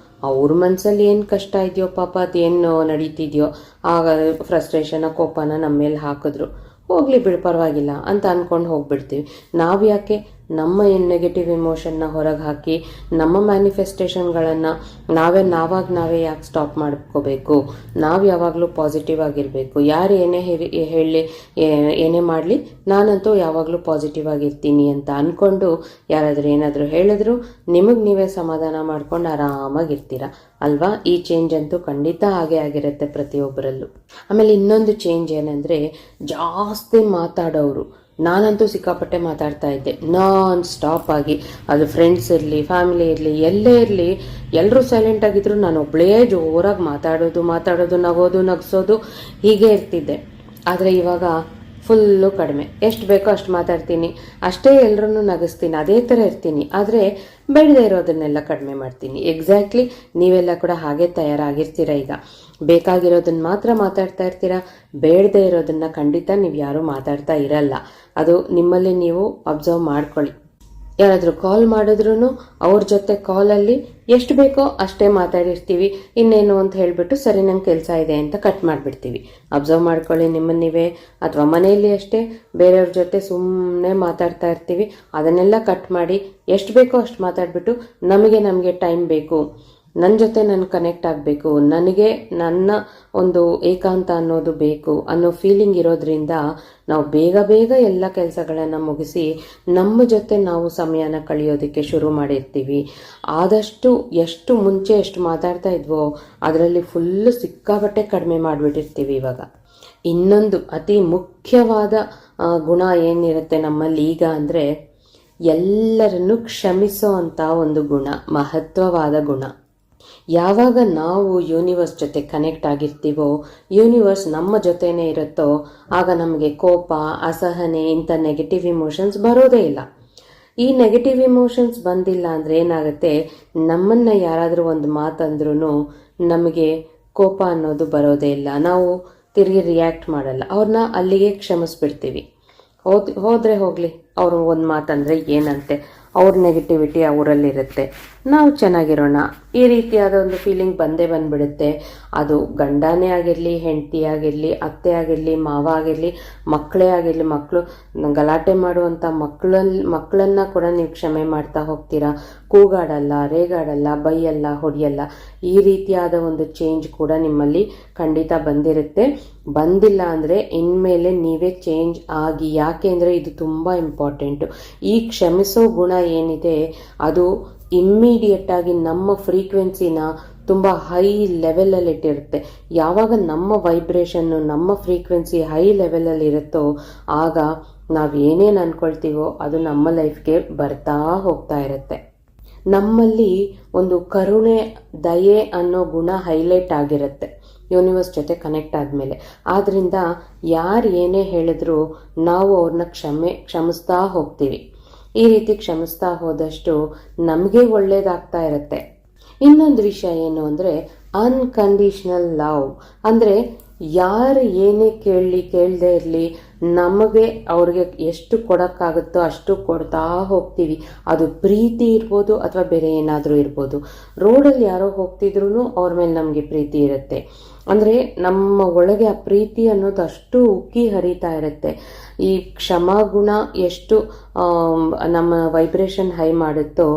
ಅವ್ರ ಮನಸ್ಸಲ್ಲಿ ಏನು ಕಷ್ಟ ಇದೆಯೋ, ಪಾಪ ಅದೇನು ನಡೀತಿದೆಯೋ, ಆಗ ಫ್ರಸ್ಟ್ರೇಷನ, ಕೋಪನ ನಮ್ಮ ಮೇಲೆ ಹಾಕಿದ್ರು, ಹೋಗಲಿ ಬಿಡು ಪರವಾಗಿಲ್ಲ ಅಂತ ಅಂದ್ಕೊಂಡು ಹೋಗ್ಬಿಡ್ತೀವಿ. ನಾವು ಯಾಕೆ ನಮ್ಮ ನೆಗೆಟಿವ್ ಇಮೋಷನ್ನ ಹೊರಗೆ ಹಾಕಿ ನಮ್ಮ ಮ್ಯಾನಿಫೆಸ್ಟೇಷನ್ಗಳನ್ನು ನಾವೇ ಯಾಕೆ ಸ್ಟಾಪ್ ಮಾಡ್ಕೋಬೇಕು? ನಾವು ಯಾವಾಗಲೂ ಪಾಸಿಟಿವ್ ಆಗಿರಬೇಕು. ಯಾರು ಏನೇ ಹೇಳಿ ಏನೇ ಮಾಡಲಿ ನಾನಂತೂ ಯಾವಾಗಲೂ ಪಾಸಿಟಿವ್ ಆಗಿರ್ತೀನಿ ಅಂತ ಅಂದ್ಕೊಂಡು ಯಾರಾದರೂ ಏನಾದರೂ ಹೇಳಿದ್ರು ನಿಮಗೆ ನೀವೇ ಸಮಾಧಾನ ಮಾಡ್ಕೊಂಡು ಆರಾಮಾಗಿರ್ತೀರ ಅಲ್ವಾ? ಈ ಚೇಂಜ್ ಅಂತೂ ಖಂಡಿತ ಹಾಗೆ ಆಗಿರುತ್ತೆ ಪ್ರತಿಯೊಬ್ಬರಲ್ಲೂ. ಆಮೇಲೆ ಇನ್ನೊಂದು ಚೇಂಜ್ ಏನಂದರೆ, ಜಾಸ್ತಿ ಮಾತಾಡೋರು. ನಾನಂತೂ ಸಿಕ್ಕಾಪಟ್ಟೆ ಮಾತಾಡ್ತಾ ಇದ್ದೆ ನಾನ್ ಸ್ಟಾಪ್ ಆಗಿ. ಅದು ಫ್ರೆಂಡ್ಸ್ ಇರಲಿ, ಫ್ಯಾಮಿಲಿ ಇರಲಿ, ಎಲ್ಲೇ ಇರಲಿ, ಎಲ್ಲರೂ ಸೈಲೆಂಟ್ ಆಗಿದ್ರು, ನಾನು ಒಬ್ಬಳೇ ಜೋರಾಗಿ ಮಾತಾಡೋದು, ನಗಿಸೋದು ಹೀಗೆ ಇರ್ತಿದ್ದೆ. ಆದರೆ ಇವಾಗ ಫುಲ್ಲು ಕಡಿಮೆ. ಎಷ್ಟು ಬೇಕೋ ಅಷ್ಟು ಮಾತಾಡ್ತೀನಿ, ಅಷ್ಟೇ ಎಲ್ಲರನ್ನೂ ನಗಿಸ್ತೀನಿ, ಅದೇ ಥರ ಇರ್ತೀನಿ. ಆದರೆ ಬೇಡದೇ ಇರೋದನ್ನೆಲ್ಲ ಕಡಿಮೆ ಮಾಡ್ತೀನಿ. ಎಕ್ಸಾಕ್ಟ್ಲಿ ನೀವೆಲ್ಲ ಕೂಡ ಹಾಗೆ ತಯಾರಾಗಿರ್ತೀರ. ಈಗ ಬೇಕಾಗಿರೋದನ್ನ ಮಾತ್ರ ಮಾತಾಡ್ತಾ ಇರ್ತೀರ, ಬೇಡದೇ ಇರೋದನ್ನ ಖಂಡಿತ ನೀವು ಯಾರೂ ಮಾತಾಡ್ತಾ ಇರಲ್ಲ. ಅದು ನಿಮ್ಮಲ್ಲಿ ನೀವು ಅಬ್ಸರ್ವ್ ಮಾಡ್ಕೊಳ್ಳಿ. ಯಾರಾದರೂ ಕಾಲ್ ಮಾಡಿದ್ರೂ ಅವ್ರ ಜೊತೆ ಕಾಲಲ್ಲಿ ಎಷ್ಟು ಬೇಕೋ ಅಷ್ಟೇ ಮಾತಾಡಿರ್ತೀವಿ. ಇನ್ನೇನು ಅಂತ ಹೇಳಿಬಿಟ್ಟು ಸರಿ ನಂಗೆ ಕೆಲಸ ಇದೆ ಅಂತ ಕಟ್ ಮಾಡಿಬಿಡ್ತೀವಿ. ಅಬ್ಸರ್ವ್ ಮಾಡ್ಕೊಳ್ಳಿ ನಿಮ್ಮನ್ನು ನೀವೇ. ಅಥವಾ ಮನೆಯಲ್ಲಿ ಅಷ್ಟೇ ಬೇರೆಯವ್ರ ಜೊತೆ ಸುಮ್ಮನೆ ಮಾತಾಡ್ತಾ ಇರ್ತೀವಿ, ಅದನ್ನೆಲ್ಲ ಕಟ್ ಮಾಡಿ ಎಷ್ಟು ಬೇಕೋ ಅಷ್ಟು ಮಾತಾಡಿಬಿಟ್ಟು ನಮಗೆ ಟೈಮ್ ಬೇಕು, ನನ್ನ ಜೊತೆ ನಾನು ಕನೆಕ್ಟ್ ಆಗಬೇಕು, ನನಗೆ ನನ್ನ ಒಂದು ಏಕಾಂತ ಅನ್ನೋದು ಬೇಕು ಅನ್ನೋ ಫೀಲಿಂಗ್ ಇರೋದ್ರಿಂದ ನಾವು ಬೇಗ ಎಲ್ಲ ಕೆಲಸಗಳನ್ನು ಮುಗಿಸಿ ನಮ್ಮ ಜೊತೆ ನಾವು ಸಮಯನ ಕಳೆಯೋದಕ್ಕೆ ಶುರು ಮಾಡಿರ್ತೀವಿ. ಆದಷ್ಟು ಎಷ್ಟು ಮುಂಚೆ ಎಷ್ಟು ಮಾತಾಡ್ತಾ ಇದ್ವೋ ಅದರಲ್ಲಿ ಫುಲ್ಲು ಸಿಕ್ಕಾಪಟ್ಟೆ ಕಡಿಮೆ ಮಾಡಿಬಿಟ್ಟಿರ್ತೀವಿ ಇವಾಗ. ಇನ್ನೊಂದು ಅತಿ ಮುಖ್ಯವಾದ ಗುಣ ಏನಿರುತ್ತೆ ನಮ್ಮಲ್ಲಿ ಈಗ ಅಂದರೆ, ಎಲ್ಲರನ್ನು ಕ್ಷಮಿಸೋ ಅಂಥ ಒಂದು ಗುಣ, ಮಹತ್ವವಾದ ಗುಣ. ಯಾವಾಗ ನಾವು ಯೂನಿವರ್ಸ್ ಜೊತೆ ಕನೆಕ್ಟ್ ಆಗಿರ್ತೀವೋ, ಯೂನಿವರ್ಸ್ ನಮ್ಮ ಜೊತೆನೇ ಇರುತ್ತೋ, ಆಗ ನಮಗೆ ಕೋಪ, ಅಸಹನೆ, ಇಂಥ ನೆಗೆಟಿವ್ ಇಮೋಷನ್ಸ್ ಬರೋದೇ ಇಲ್ಲ. ಈ ನೆಗೆಟಿವ್ ಇಮೋಷನ್ಸ್ ಬಂದಿಲ್ಲ ಅಂದರೆ ಏನಾಗುತ್ತೆ, ನಮ್ಮನ್ನು ಯಾರಾದರೂ ಒಂದು ಮಾತಂದ್ರೂ ನಮಗೆ ಕೋಪ ಅನ್ನೋದು ಬರೋದೇ ಇಲ್ಲ. ನಾವು ತಿರುಗಿ ರಿಯಾಕ್ಟ್ ಮಾಡಲ್ಲ, ಅವ್ರನ್ನ ಅಲ್ಲಿಗೆ ಕ್ಷಮಿಸ್ಬಿಡ್ತೀವಿ. ಹೋದರೆ ಹೋಗಲಿ, ಅವರು ಒಂದು ಮಾತಂದರೆ ಏನಂತೆ, ಅವ್ರ ನೆಗೆಟಿವಿಟಿ ಅವರಲ್ಲಿರುತ್ತೆ, ನಾವು ಚೆನ್ನಾಗಿರೋಣ, ಈ ರೀತಿಯಾದ ಒಂದು ಫೀಲಿಂಗ್ ಬಂದ್ಬಿಡುತ್ತೆ. ಅದು ಗಂಡನೇ ಆಗಿರಲಿ, ಹೆಂಡತಿ ಆಗಿರಲಿ, ಅತ್ತೆ ಆಗಿರಲಿ, ಮಾವ ಆಗಿರಲಿ, ಮಕ್ಕಳೇ ಆಗಿರಲಿ. ಮಕ್ಕಳು ಗಲಾಟೆ ಮಾಡುವಂಥ ಮಕ್ಕಳನ್ನು ಕೂಡ ನೀವು ಕ್ಷಮೆ ಮಾಡ್ತಾ ಹೋಗ್ತೀರಾ. ಕೂಗಾಡಲ್ಲ, ರೇಗಾಡಲ್ಲ, ಬೈಯಲ್ಲ, ಹೊಡೆಯಲ್ಲ. ಈ ರೀತಿಯಾದ ಒಂದು ಚೇಂಜ್ ಕೂಡ ನಿಮ್ಮಲ್ಲಿ ಖಂಡಿತ ಬಂದಿರುತ್ತೆ. ಬಂದಿಲ್ಲ ಅಂದರೆ ಇನ್ಮೇಲೆ ನೀವೇ ಚೇಂಜ್ ಆಗಿ. ಯಾಕೆ ಅಂದರೆ ಇದು ತುಂಬ ಇಂಪಾರ್ಟೆಂಟು. ಈ ಕ್ಷಮಿಸೋ ಗುಣ ಏನಿದೆ ಅದು ಇಮ್ಮಿಡಿಯೇಟಾಗಿ ನಮ್ಮ ಫ್ರೀಕ್ವೆನ್ಸಿನ ತುಂಬ ಹೈ ಲೆವೆಲಲ್ಲಿ ಇಟ್ಟಿರುತ್ತೆ. ಯಾವಾಗ ನಮ್ಮ ವೈಬ್ರೇಷನ್ನು, ನಮ್ಮ ಫ್ರೀಕ್ವೆನ್ಸಿ ಹೈ ಲೆವೆಲಲ್ಲಿ ಇರುತ್ತೋ ಆಗ ನಾವು ಏನೇನು ಅಂದ್ಕೊಳ್ತೀವೋ ಅದು ನಮ್ಮ ಲೈಫ್ಗೆ ಬರ್ತಾ ಹೋಗ್ತಾ ಇರುತ್ತೆ. ನಮ್ಮಲ್ಲಿ ಒಂದು ಕರುಣೆ, ದಯೆ ಅನ್ನೋ ಗುಣ ಹೈಲೈಟ್ ಆಗಿರುತ್ತೆ ಯೂನಿವರ್ಸ್ ಜೊತೆ ಕನೆಕ್ಟ್ ಆದಮೇಲೆ. ಆದ್ದರಿಂದ ಯಾರು ಏನೇ ಹೇಳಿದ್ರು ನಾವು ಅವ್ರನ್ನ ಕ್ಷಮಿಸ್ತಾ ಹೋಗ್ತೀವಿ. ಈ ರೀತಿ ಕ್ಷಮಿಸ್ತಾ ಹೋದಷ್ಟು ನಮಗೆ ಒಳ್ಳೇದಾಗ್ತಾ ಇರುತ್ತೆ. ಇನ್ನೊಂದು ವಿಷಯ ಏನು ಅಂದರೆ ಅನ್ಕಂಡೀಷನಲ್ ಲವ್. ಅಂದರೆ ಯಾರು ಏನೇ ಕೇಳದೆ ಇರಲಿ, ನಮಗೆ ಅವ್ರಿಗೆ ಎಷ್ಟು ಕೊಡೋಕ್ಕಾಗುತ್ತೋ ಅಷ್ಟು ಕೊಡ್ತಾ ಹೋಗ್ತೀವಿ. ಅದು ಪ್ರೀತಿ ಇರ್ಬೋದು ಅಥವಾ ಬೇರೆ ಏನಾದರೂ ಇರ್ಬೋದು. ರೋಡಲ್ಲಿ ಯಾರೋ ಹೋಗ್ತಿದ್ರು ಅವ್ರ ಮೇಲೆ ನಮಗೆ ಪ್ರೀತಿ ಇರುತ್ತೆ. ಅಂದರೆ ನಮ್ಮ ಒಳಗೆ ಆ ಪ್ರೀತಿ ಅನ್ನೋದು ಅಷ್ಟು ಉಕ್ಕಿ ಹರಿತಾ ಇರುತ್ತೆ. ಈ ಕ್ಷಮಾಗುಣ ಎಷ್ಟು ನಮ್ಮ ವೈಬ್ರೇಷನ್ ಹೈ ಮಾಡುತ್ತೋ,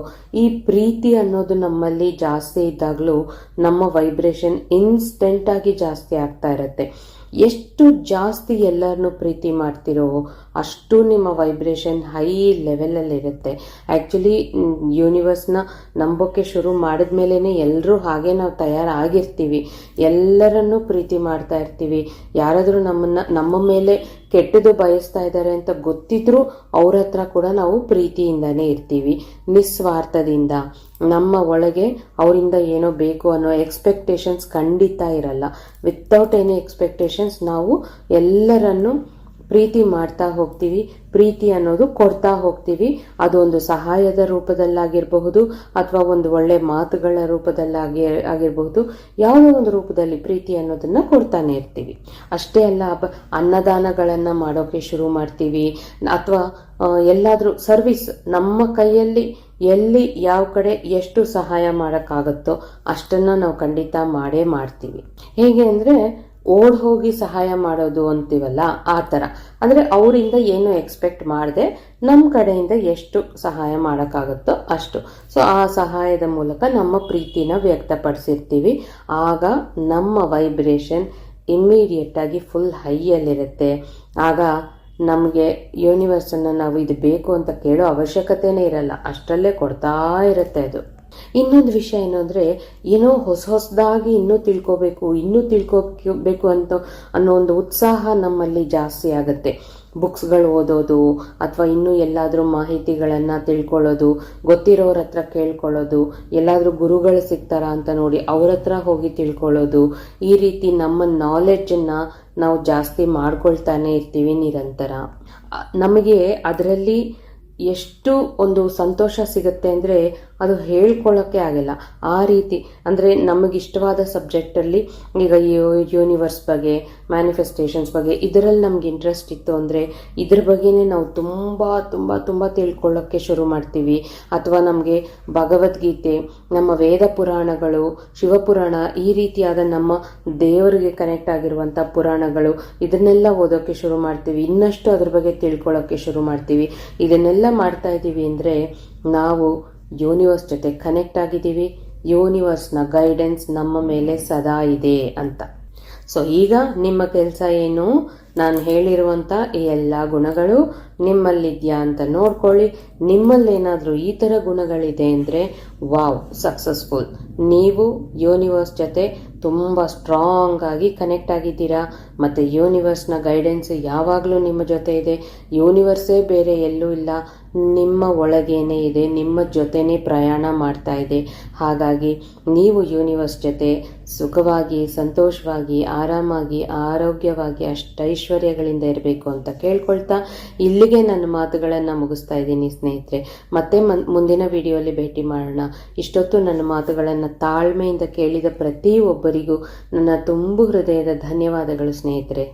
ಈ ಪ್ರೀತಿ ಅನ್ನೋದು ನಮ್ಮಲ್ಲಿ ಜಾಸ್ತಿ ಇದ್ದಾಗಲೂ ನಮ್ಮ ವೈಬ್ರೇಷನ್ ಇನ್ಸ್ಟೆಂಟಾಗಿ ಜಾಸ್ತಿ ಆಗ್ತಾ ಇರುತ್ತೆ. ಎಷ್ಟು ಜಾಸ್ತಿ ಎಲ್ಲರನ್ನೂ ಪ್ರೀತಿ ಮಾಡ್ತಿರೋ ಅಷ್ಟು ನಿಮ್ಮ ವೈಬ್ರೇಷನ್ ಹೈ ಲೆವೆಲಲ್ಲಿರುತ್ತೆ. ಆ್ಯಕ್ಚುಲಿ ಯೂನಿವರ್ಸ್ನ ನಂಬೋಕ್ಕೆ ಶುರು ಮಾಡಿದ್ಮೇಲೆ ಎಲ್ಲರೂ ಹಾಗೆ ನಾವು ತಯಾರಾಗಿರ್ತೀವಿ. ಎಲ್ಲರನ್ನೂ ಪ್ರೀತಿ ಮಾಡ್ತಾ ಇರ್ತೀವಿ. ಯಾರಾದರೂ ನಮ್ಮ ಮೇಲೆ ಕೆಟ್ಟದು ಬಯಸ್ತಾ ಇದ್ದಾರೆ ಅಂತ ಗೊತ್ತಿದ್ರೂ ಅವ್ರ ಹತ್ರ ಕೂಡ ನಾವು ಪ್ರೀತಿಯಿಂದನೇ ಇರ್ತೀವಿ, ನಿಸ್ವಾರ್ಥದಿಂದ. ನಮ್ಮ ಒಳಗೆ ಅವರಿಂದ ಏನೋ ಬೇಕು ಅನ್ನೋ ಎಕ್ಸ್ಪೆಕ್ಟೇಷನ್ಸ್ ಖಂಡಿತ ಇರಲ್ಲ. ವಿತೌಟ್ ಎನಿ ಎಕ್ಸ್ಪೆಕ್ಟೇಷನ್ಸ್ ನಾವು ಎಲ್ಲರನ್ನೂ ಪ್ರೀತಿ ಮಾಡ್ತಾ ಹೋಗ್ತೀವಿ. ಪ್ರೀತಿ ಅನ್ನೋದು ಕೊಡ್ತಾ ಹೋಗ್ತೀವಿ. ಅದು ಒಂದು ಸಹಾಯದ ರೂಪದಲ್ಲಾಗಿರಬಹುದು ಅಥವಾ ಒಂದು ಒಳ್ಳೆ ಮಾತುಗಳ ರೂಪದಲ್ಲಾಗಿರಬಹುದು. ಯಾವುದೋ ಒಂದು ರೂಪದಲ್ಲಿ ಪ್ರೀತಿ ಅನ್ನೋದನ್ನ ಕೊಡ್ತಾನೆ ಇರ್ತೀವಿ. ಅಷ್ಟೇ ಅಲ್ಲ, ಅನ್ನದಾನಗಳನ್ನು ಮಾಡೋಕೆ ಶುರು ಮಾಡ್ತೀವಿ. ಅಥವಾ ಎಲ್ಲಾದರೂ ಸರ್ವಿಸ್ ನಮ್ಮ ಕೈಯಲ್ಲಿ ಎಲ್ಲಿ ಯಾವ ಕಡೆ ಎಷ್ಟು ಸಹಾಯ ಮಾಡೋಕ್ಕಾಗುತ್ತೋ ಅಷ್ಟನ್ನು ನಾವು ಖಂಡಿತ ಮಾಡೇ ಮಾಡ್ತೀವಿ. ಹೇಗೆ ಅಂದರೆ ಓಡ್ ಹೋಗಿ ಸಹಾಯ ಮಾಡೋದು ಅಂತೀವಲ್ಲ, ಆ ಥರ. ಅಂದರೆ ಅವರಿಂದ ಏನು ಎಕ್ಸ್ಪೆಕ್ಟ್ ಮಾಡದೆ ನಮ್ಮ ಕಡೆಯಿಂದ ಎಷ್ಟು ಸಹಾಯ ಮಾಡೋಕ್ಕಾಗುತ್ತೋ ಅಷ್ಟು. ಸೊ ಆ ಸಹಾಯದ ಮೂಲಕ ನಮ್ಮ ಪ್ರೀತಿನ ವ್ಯಕ್ತಪಡಿಸಿರ್ತೀವಿ. ಆಗ ನಮ್ಮ ವೈಬ್ರೇಷನ್ ಇಮ್ಮಿಡಿಯೇಟಾಗಿ ಫುಲ್ ಹೈಯಲ್ಲಿರುತ್ತೆ. ಆಗ ನಮಗೆ ಯೂನಿವರ್ಸನ್ನು ನಾವು ಇದು ಬೇಕು ಅಂತ ಕೇಳೋ ಅವಶ್ಯಕತೆನೇ ಇರಲ್ಲ, ಅಷ್ಟರಲ್ಲೇ ಕೊಡ್ತಾ ಇರುತ್ತೆ ಅದು. ಇನ್ನೊಂದು ವಿಷಯ ಏನು ಅಂದರೆ, ಏನೋ ಹೊಸದಾಗಿ ಇನ್ನೂ ತಿಳ್ಕೋಬೇಕು ಅನ್ನೋ ಒಂದು ಉತ್ಸಾಹ ನಮ್ಮಲ್ಲಿ ಜಾಸ್ತಿ ಆಗುತ್ತೆ. ಬುಕ್ಸ್ಗಳು ಓದೋದು ಅಥವಾ ಇನ್ನೂ ಎಲ್ಲಾದರೂ ಮಾಹಿತಿಗಳನ್ನು ತಿಳ್ಕೊಳ್ಳೋದು, ಗೊತ್ತಿರೋರ ಹತ್ರ ಕೇಳ್ಕೊಳ್ಳೋದು, ಎಲ್ಲಾದರೂ ಗುರುಗಳು ಸಿಗ್ತಾರಾ ಅಂತ ನೋಡಿ ಅವ್ರ ಹತ್ರ ಹೋಗಿ ತಿಳ್ಕೊಳ್ಳೋದು. ಈ ರೀತಿ ನಮ್ಮ ನಾಲೆಡ್ಜನ್ನು ನಾವು ಜಾಸ್ತಿ ಮಾಡ್ಕೊಳ್ತಾನೆ ಇರ್ತೀವಿ ನಿರಂತರ. ನಮಗೆ ಅದರಲ್ಲಿ ಎಷ್ಟು ಒಂದು ಸಂತೋಷ ಸಿಗುತ್ತೆ ಅಂದರೆ ಅದು ಹೇಳ್ಕೊಳ್ಳೋಕ್ಕೆ ಆಗಲ್ಲ. ಆ ರೀತಿ ಅಂದರೆ ನಮಗಿಷ್ಟವಾದ ಸಬ್ಜೆಕ್ಟಲ್ಲಿ ಈಗ ಯೂನಿವರ್ಸ್ ಬಗ್ಗೆ, ಮ್ಯಾನಿಫೆಸ್ಟೇಷನ್ಸ್ ಬಗ್ಗೆ ಇದರಲ್ಲಿ ನಮ್ಗೆ ಇಂಟ್ರೆಸ್ಟ್ ಇತ್ತು ಅಂದರೆ ಇದ್ರ ಬಗ್ಗೆನೇ ನಾವು ತುಂಬ ತುಂಬ ತುಂಬ ತಿಳ್ಕೊಳ್ಳೋಕ್ಕೆ ಶುರು ಮಾಡ್ತೀವಿ. ಅಥವಾ ನಮಗೆ ಭಗವದ್ಗೀತೆ, ನಮ್ಮ ವೇದ ಪುರಾಣಗಳು, ಶಿವಪುರಾಣ, ಈ ರೀತಿಯಾದ ನಮ್ಮ ದೇವರಿಗೆ ಕನೆಕ್ಟ್ ಆಗಿರುವಂಥ ಪುರಾಣಗಳು, ಇದನ್ನೆಲ್ಲ ಓದೋಕ್ಕೆ ಶುರು ಮಾಡ್ತೀವಿ. ಇನ್ನಷ್ಟು ಅದ್ರ ಬಗ್ಗೆ ತಿಳ್ಕೊಳ್ಳೋಕ್ಕೆ ಶುರು ಮಾಡ್ತೀವಿ. ಇದನ್ನೆಲ್ಲ ಮಾಡ್ತಾ ಇದ್ದೀವಿ ಅಂದರೆ ನಾವು ಯೂನಿವರ್ಸ್ ಜೊತೆ ಕನೆಕ್ಟ್ ಆಗಿದ್ದೀವಿ. ಯೂನಿವರ್ಸ್ನ ಗೈಡೆನ್ಸ್ ನಮ್ಮ ಮೇಲೆ ಸದಾ ಇದೆ ಅಂತ. ಸೊ ಈಗ ನಿಮ್ಮ ಕೆಲಸ ಏನು? ನಾನು ಹೇಳಿರುವಂಥ ಈ ಎಲ್ಲ ಗುಣಗಳು ನಿಮ್ಮಲ್ಲಿದೆಯಾ ಅಂತ ನೋಡ್ಕೊಳ್ಳಿ. ನಿಮ್ಮಲ್ಲೇನಾದರೂ ಈ ಥರ ಗುಣಗಳಿದೆ ಅಂದರೆ ವಾವ್, ಸಕ್ಸಸ್ಫುಲ್. ನೀವು ಯೂನಿವರ್ಸ್ ಜೊತೆ ತುಂಬ ಸ್ಟ್ರಾಂಗ್ ಆಗಿ ಕನೆಕ್ಟ್ ಆಗಿದ್ದೀರಾ. ಮತ್ತು ಯೂನಿವರ್ಸ್ನ ಗೈಡೆನ್ಸ್ ಯಾವಾಗಲೂ ನಿಮ್ಮ ಜೊತೆ ಇದೆ. ಯೂನಿವರ್ಸೇ ಬೇರೆ ಎಲ್ಲೂ ಇಲ್ಲ, ನಿಮ್ಮ ಒಳಗೇನೆ ಇದೆ, ನಿಮ್ಮ ಜೊತೆನೇ ಪ್ರಯಾಣ ಮಾಡ್ತಾ ಇದೆ. ಹಾಗಾಗಿ ನೀವು ಯೂನಿವರ್ಸ್ ಜೊತೆ ಸುಖವಾಗಿ, ಸಂತೋಷವಾಗಿ, ಆರಾಮಾಗಿ, ಆರೋಗ್ಯವಾಗಿ, ಅಷ್ಟೈಶ್ವರ್ಯಗಳಿಂದ ಇರಬೇಕು ಅಂತ ಕೇಳ್ಕೊಳ್ತಾ ಇಲ್ಲಿಗೆ ನನ್ನ ಮಾತುಗಳನ್ನು ಮುಗಿಸ್ತಾ ಇದ್ದೀನಿ ಸ್ನೇಹಿತರೆ. ಮತ್ತೆ ಮುಂದಿನ ವಿಡಿಯೋಲಿ ಭೇಟಿ ಮಾಡೋಣ. ಇಷ್ಟೊತ್ತು ನನ್ನ ಮಾತುಗಳನ್ನು ತಾಳ್ಮೆಯಿಂದ ಕೇಳಿದ ಪ್ರತಿಯೊಬ್ಬರಿಗೂ ನನ್ನ ತುಂಬು ಹೃದಯದ ಧನ್ಯವಾದಗಳು ಸ್ನೇಹಿತರೆ.